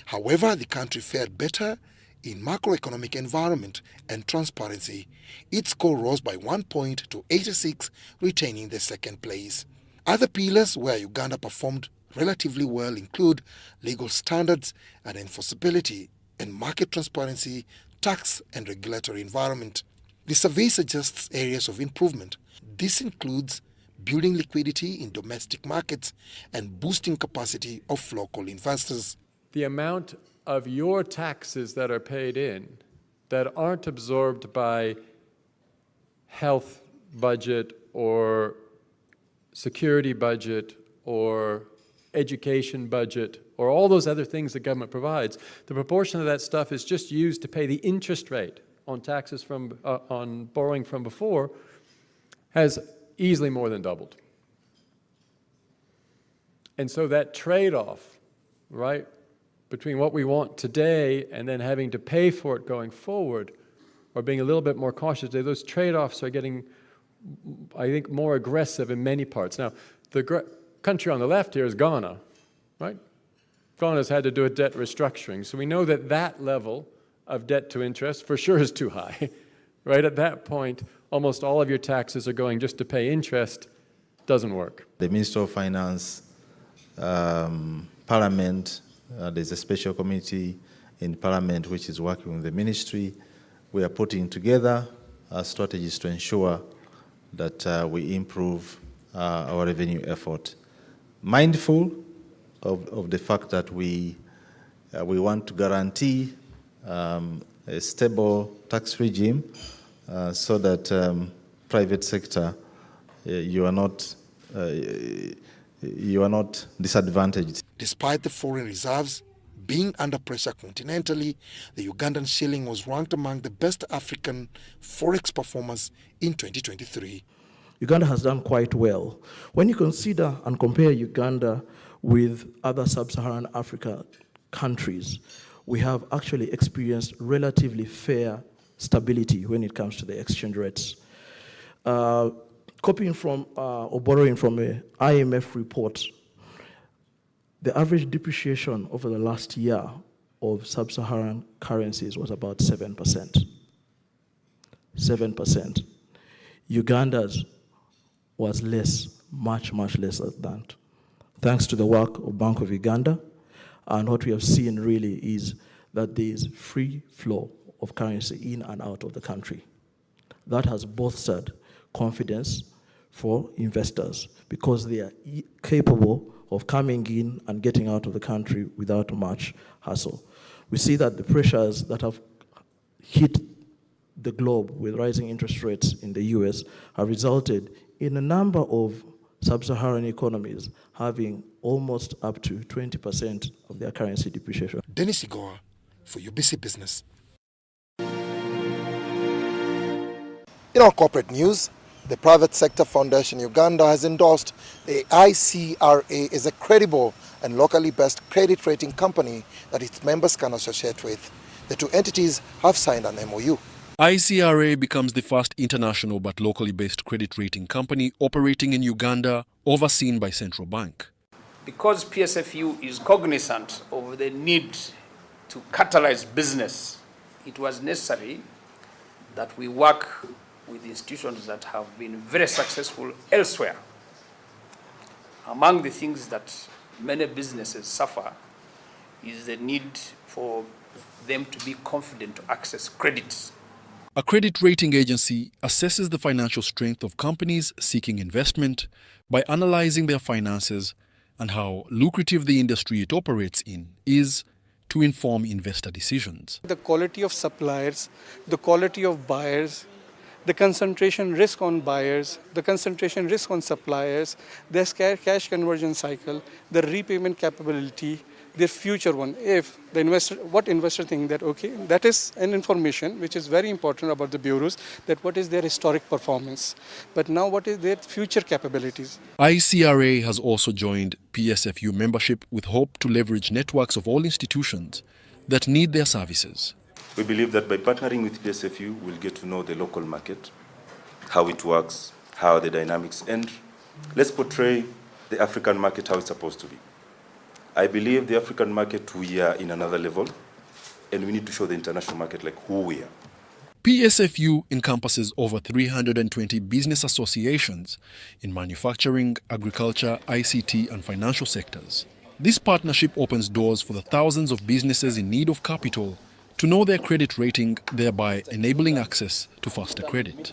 However, the country fared better in macroeconomic environment and transparency. Its score rose by 1 point to 86, retaining the second place. Other pillars where Uganda performed relatively well include legal standards and enforceability and market transparency, tax and regulatory environment. The survey suggests areas of improvement. This includes building liquidity in domestic markets and boosting capacity of local investors. The amount of your taxes that are paid in that aren't absorbed by health budget or security budget or education budget or all those other things the government provides, the proportion of that stuff is just used to pay the interest rate on taxes from on borrowing from before has easily more than doubled. And so that trade-off, right, between what we want today and then having to pay for it going forward, or being a little bit more cautious, those trade-offs are getting, I think, more aggressive in many parts. Now, the country on the left here is Ghana, right? Ghana's had to do a debt restructuring, so we know that that level of debt to interest for sure is too high, right? At that point, almost all of your taxes are going just to pay interest. Doesn't work. The Minister of Finance, Parliament, there's a special committee in Parliament which is working with the ministry. We are putting together strategies to ensure that we improve our revenue effort. Mindful of the fact that we want to guarantee a stable tax regime so that private sector, you are not disadvantaged. Despite the foreign reserves being under pressure continentally, the Ugandan shilling was ranked among the best African forex performers in 2023. Uganda has done quite well. When you consider and compare Uganda with other sub-Saharan Africa countries, we have actually experienced relatively fair stability when it comes to the exchange rates. Copying from or borrowing from an IMF report, the average depreciation over the last year of sub-Saharan currencies was about 7%. 7%. Uganda's was less, much less than that. Thanks to the work of Bank of Uganda, and what we have seen really is that there is free flow of currency in and out of the country. That has bolstered confidence for investors because they are capable of coming in and getting out of the country without much hassle. We see that the pressures that have hit the globe with rising interest rates in the US have resulted in a number of sub-Saharan economies having almost up to 20% of their currency depreciation. Dennis Igoa for UBC Business. In our corporate news, the Private Sector Foundation Uganda has endorsed the ICRA as a credible and locally based credit rating company that its members can associate with. The two entities have signed an MOU. ICRA becomes the first international but locally based credit rating company operating in Uganda, overseen by Central Bank. Because PSFU is cognizant of the need to catalyze business, it was necessary that we work with institutions that have been very successful elsewhere. Among the things that many businesses suffer is the need for them to be confident to access credit. A credit rating agency assesses the financial strength of companies seeking investment by analyzing their finances and how lucrative the industry it operates in is to inform investor decisions. The quality of suppliers, the quality of buyers, the concentration risk on buyers, the concentration risk on suppliers, their cash conversion cycle, the repayment capability, their future one. If the investor think that, okay, that is an information which is very important about the bureaus, that what is their historic performance, but now what is their future capabilities. ICRA has also joined PSFU membership with hope to leverage networks of all institutions that need their services. We believe that by partnering with PSFU, we'll get to know the local market, how it works, how are the dynamics, and let's portray the African market how it's supposed to be. I believe the African market, we are in another level, and we need to show the international market like who we are. PSFU encompasses over 320 business associations in manufacturing, agriculture, ICT, and financial sectors. This partnership opens doors for the thousands of businesses in need of capital to know their credit rating, thereby enabling access to faster credit.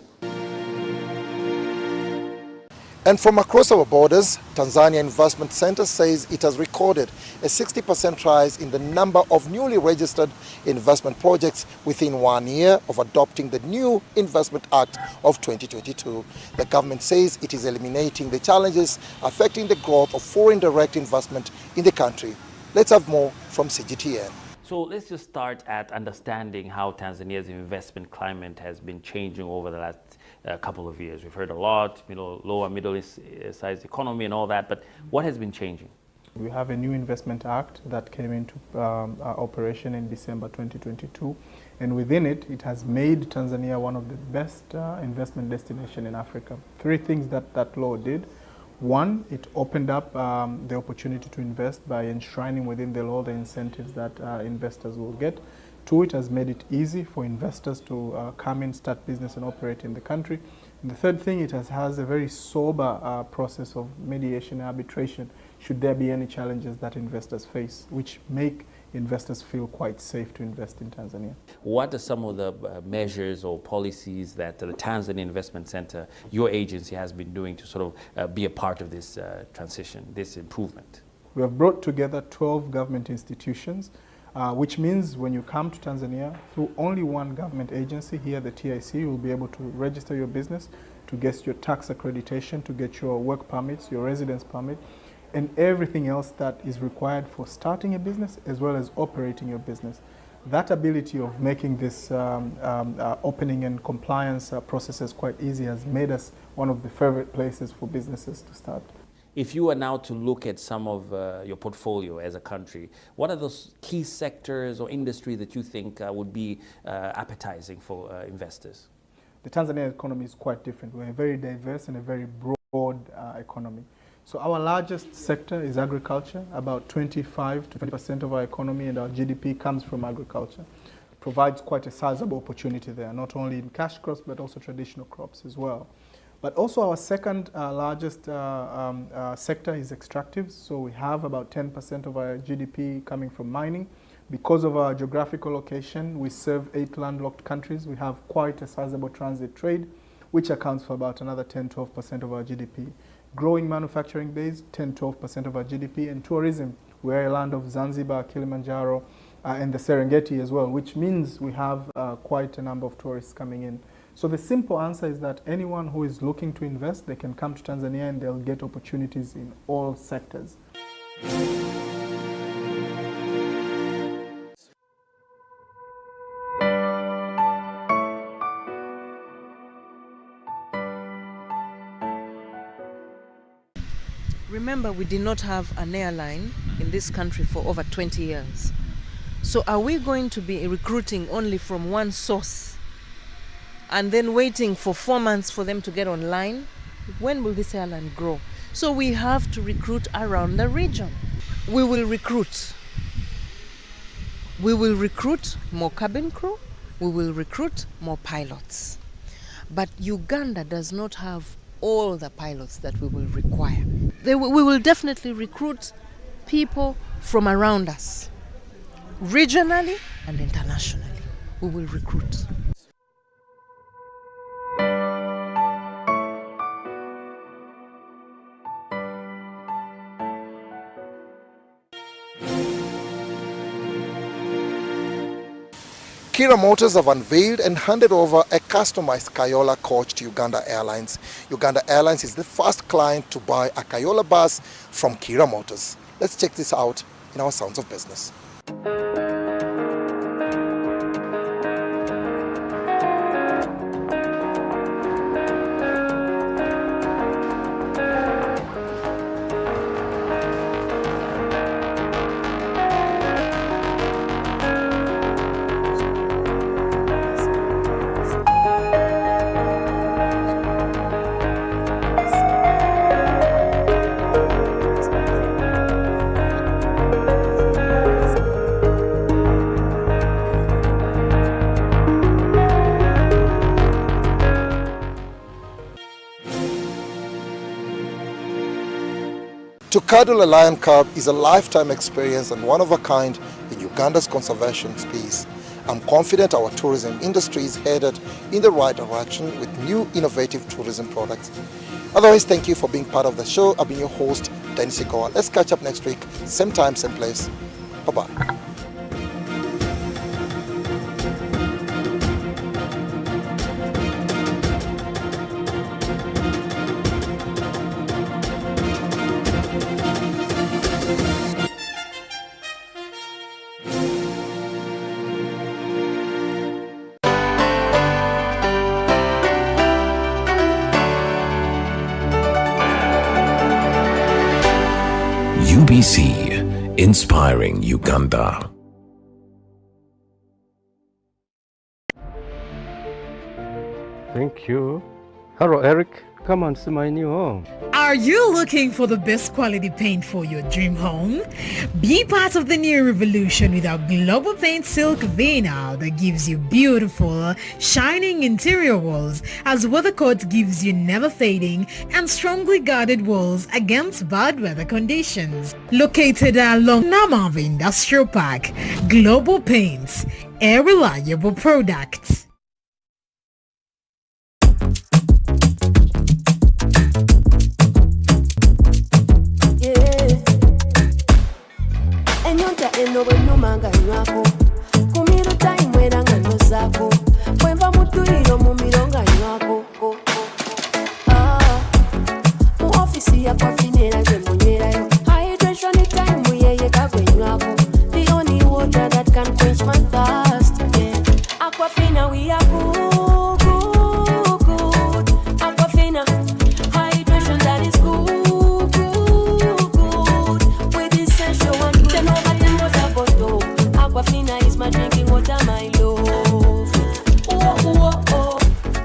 And from across our borders, Tanzania Investment Center says it has recorded a 60% rise in the number of newly registered investment projects within 1 year of adopting the new Investment Act of 2022. The government says it is eliminating the challenges affecting the growth of foreign direct investment in the country. Let's have more from CGTN. So let's just start at understanding how Tanzania's investment climate has been changing over the last couple of years. We've heard a lot, lower middle-sized economy and all that, but what has been changing? We have a new investment act that came into operation in December 2022, and within it, it has made Tanzania one of the best investment destinations in Africa. 3 things that law did. 1, it opened up the opportunity to invest by enshrining within the law the incentives that investors will get. 2, it has made it easy for investors to come in, start business and operate in the country. And the 3rd thing, it has a very sober process of mediation and arbitration should there be any challenges that investors face, which make investors feel quite safe to invest in Tanzania. What are some of the measures or policies that the Tanzania Investment Center, your agency, has been doing to sort of be a part of this transition, this improvement? We have brought together 12 government institutions, which means when you come to Tanzania through only one government agency, here the TIC, you will be able to register your business, to get your tax accreditation, to get your work permits, your residence permit, and everything else that is required for starting a business as well as operating your business. That ability of making this opening and compliance processes quite easy has made us one of the favorite places for businesses to start. If you are now to look at some of your portfolio as a country, what are those key sectors or industry that you think would be appetizing for investors? The Tanzanian economy is quite different. We're a very diverse and a very broad economy. So our largest sector is agriculture. About 25 to 20% of our economy and our GDP comes from agriculture. It provides quite a sizable opportunity there, not only in cash crops, but also traditional crops as well. But also our second largest sector is extractives. So we have about 10% of our GDP coming from mining. Because of our geographical location, we serve 8 landlocked countries. We have quite a sizable transit trade, which accounts for about another 10-12% of our GDP. Growing manufacturing base, 10-12% of our GDP, and tourism. We're a land of Zanzibar, Kilimanjaro, and the Serengeti as well, which means we have quite a number of tourists coming in. So the simple answer is that anyone who is looking to invest, they can come to Tanzania and they'll get opportunities in all sectors. Remember, we did not have an airline in this country for over 20 years. So are we going to be recruiting only from one source and then waiting for 4 months for them to get online? When will this airline grow? So we have to recruit around the region. We will recruit. We will recruit more cabin crew. We will recruit more pilots. But Uganda does not have all the pilots that we will require. We will definitely recruit people from around us, regionally and internationally. We will recruit. Kira Motors have unveiled and handed over a customized Kayola coach to Uganda Airlines. Uganda Airlines is the first client to buy a Kayola bus from Kira Motors. Let's check this out in our Sounds of Business. To cuddle a lion cub is a lifetime experience and one of a kind in Uganda's conservation space. I'm confident our tourism industry is headed in the right direction with new innovative tourism products. Otherwise, thank you for being part of the show. I've been your host, Dennis Ikoa. Let's catch up next week, same time, same place. Bye-bye. UBC, inspiring Uganda. Thank you. Hello, Eric. Come and see my new home. Are you looking for the best quality paint for your dream home? Be part of the new revolution with our Global Paint Silk Vinyl that gives you beautiful, shining interior walls, as weather coat gives you never fading and strongly guarded walls against bad weather conditions. Located along Namavi Industrial Park, Global Paints, a reliable product. Eno bwenuma nga nywako kumiru time era nga nozako bwenva mutuliro mumiro nga nywako mu ofisi ya kwafinera gwe munywerayo hydration time yeye kagwe nywako the only water that can quench my thirst, yeah. Aquafina we are good, good. Aquafina hydration that is good, good. With essential one Aquafina is my drinking water, my love.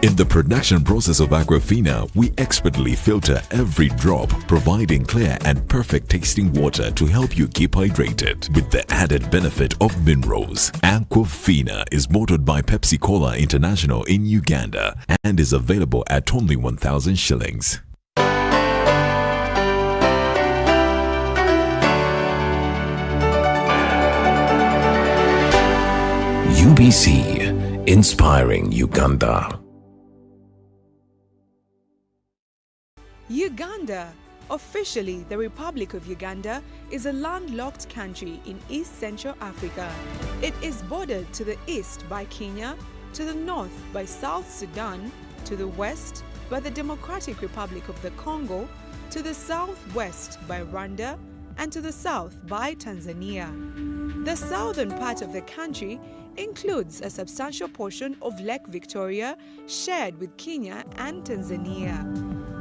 In the production process of Aquafina, we expertly filter every drop, providing clear and perfect tasting water to help you keep hydrated with the added benefit of minerals. Aquafina is bottled by Pepsi Cola International in Uganda and is available at only 1,000 shillings. UBC, inspiring Uganda. Uganda, officially the Republic of Uganda, is a landlocked country in East Central Africa. It is bordered to the east by Kenya, to the north by South Sudan, to the west by the Democratic Republic of the Congo, to the southwest by Rwanda, and to the south by Tanzania. The southern part of the country includes a substantial portion of Lake Victoria shared with Kenya and Tanzania.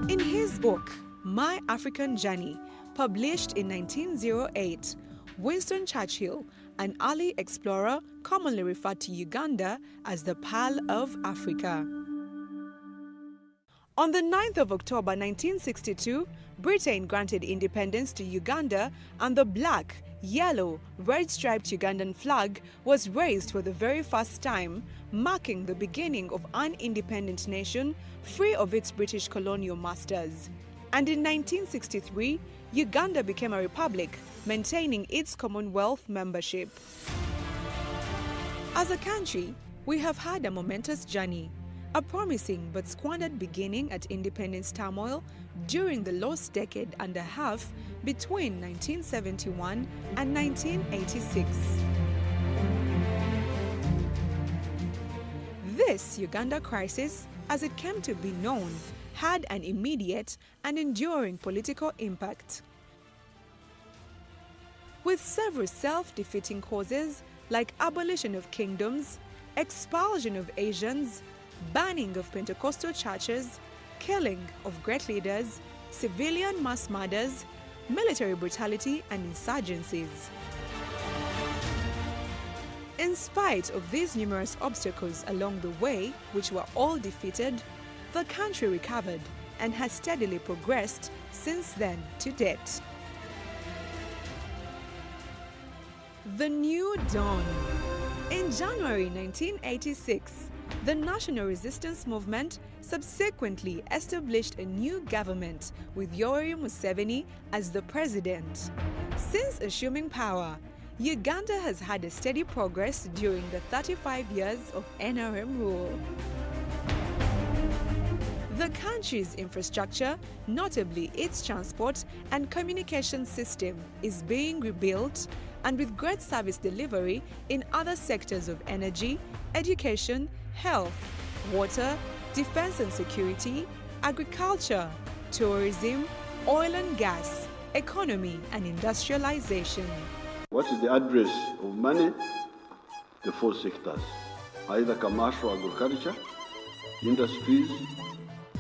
In his book, My African Journey, published in 1908, Winston Churchill, an early explorer, commonly referred to Uganda as the Pearl of Africa. On the 9th of October 1962, Britain granted independence to Uganda, and the black, yellow, red-striped Ugandan flag was raised for the very first time, marking the beginning of an independent nation free of its British colonial masters. And in 1963, Uganda became a republic, maintaining its Commonwealth membership. As a country, we have had a momentous journey, a promising but squandered beginning at independence turmoil during the lost decade and a half between 1971 and 1986. This Uganda crisis, as it came to be known, had an immediate and enduring political impact. With several self-defeating causes like abolition of kingdoms, expulsion of Asians, banning of Pentecostal churches, killing of great leaders, civilian mass murders, military brutality, and insurgencies. In spite of these numerous obstacles along the way, which were all defeated, the country recovered and has steadily progressed since then to date. The New Dawn. In January 1986, the National Resistance Movement subsequently established a new government with Yoweri Museveni as the president. Since assuming power, Uganda has had a steady progress during the 35 years of NRM rule. The country's infrastructure, notably its transport and communication system, is being rebuilt, and with great service delivery in other sectors of energy, education, health, water, defense and security, agriculture, tourism, oil and gas, economy and industrialization. What is the address of money? The four sectors, either commercial, agriculture, industries,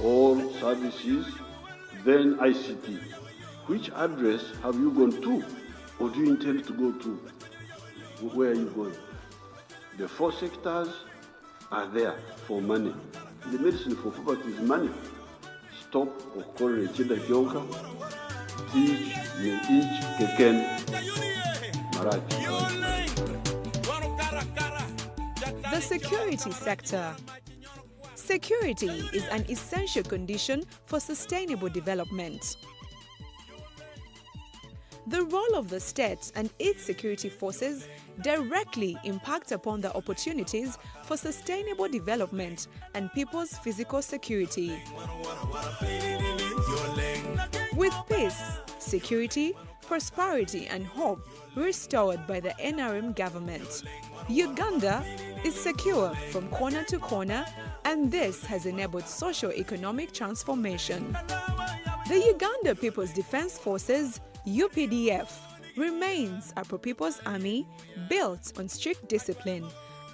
or services, then ICT. Which address have you gone to, or do you intend to go to? Where are you going? The four sectors are there for money. The medicine for poverty is money. Stop okukolera ekintu kyonka. Each keken maraki. The security sector. Security is an essential condition for sustainable development. The role of the state and its security forces directly impact upon the opportunities for sustainable development and people's physical security. With peace, security, prosperity and hope restored by the NRM government, Uganda is secure from corner to corner, and this has enabled socio-economic transformation. The Uganda People's Defense Forces, UPDF, remains a pro-people's army built on strict discipline,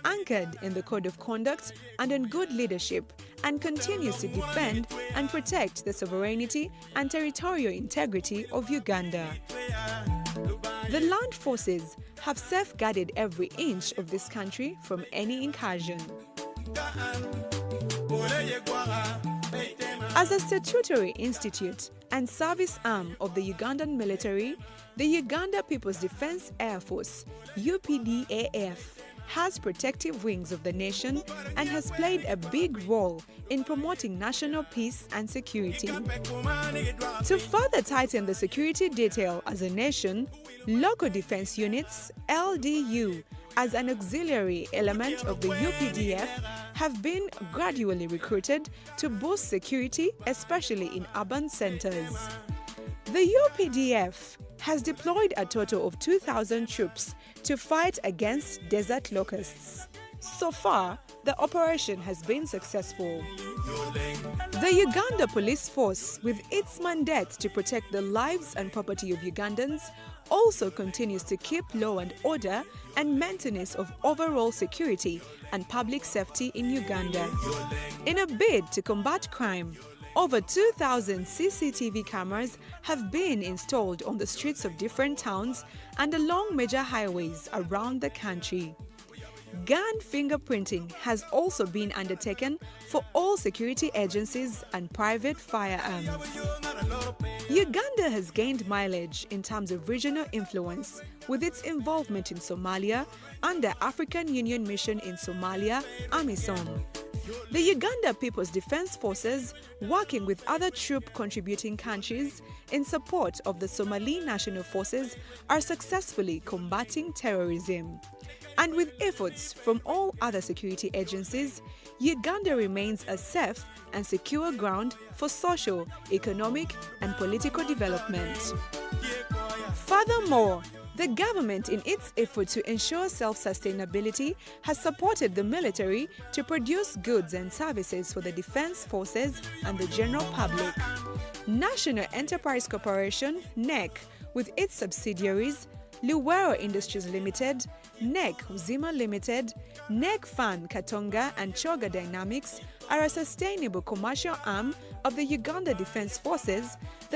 anchored in the code of conduct and on good leadership, and continues to defend and protect the sovereignty and territorial integrity of Uganda. The land forces have safeguarded every inch of this country from any incursion. As a statutory institute and service arm of the Ugandan military, the Uganda People's Defense Air Force, UPDAF, has protective wings of the nation and has played a big role in promoting national peace and security. To further tighten the security detail as a nation, local defense units, LDU, as an auxiliary element of the UPDF, have been gradually recruited to boost security, especially in urban centers. The UPDF has deployed a total of 2,000 troops to fight against desert locusts. So far, the operation has been successful. The Uganda Police Force, with its mandate to protect the lives and property of Ugandans, also continues to keep law and order and maintenance of overall security and public safety in Uganda. In a bid to combat crime, over 2,000 CCTV cameras have been installed on the streets of different towns and along major highways around the country. Gun fingerprinting has also been undertaken for all security agencies and private firearms. Uganda has gained mileage in terms of regional influence with its involvement in Somalia under African Union Mission in Somalia, AMISOM. The Uganda People's Defense Forces, working with other troop-contributing countries in support of the Somali National Forces, are successfully combating terrorism. And with efforts from all other security agencies, Uganda remains a safe and secure ground for social, economic, and political development. Furthermore, the government, in its effort to ensure self-sustainability, has supported the military to produce goods and services for the defense forces and the general public. National Enterprise Corporation, NEC, with its subsidiaries, Luwero Industries Limited, NEC Uzima Limited, NEC Fan Katonga and Choga Dynamics, are a sustainable commercial arm of the Uganda Defense Forces that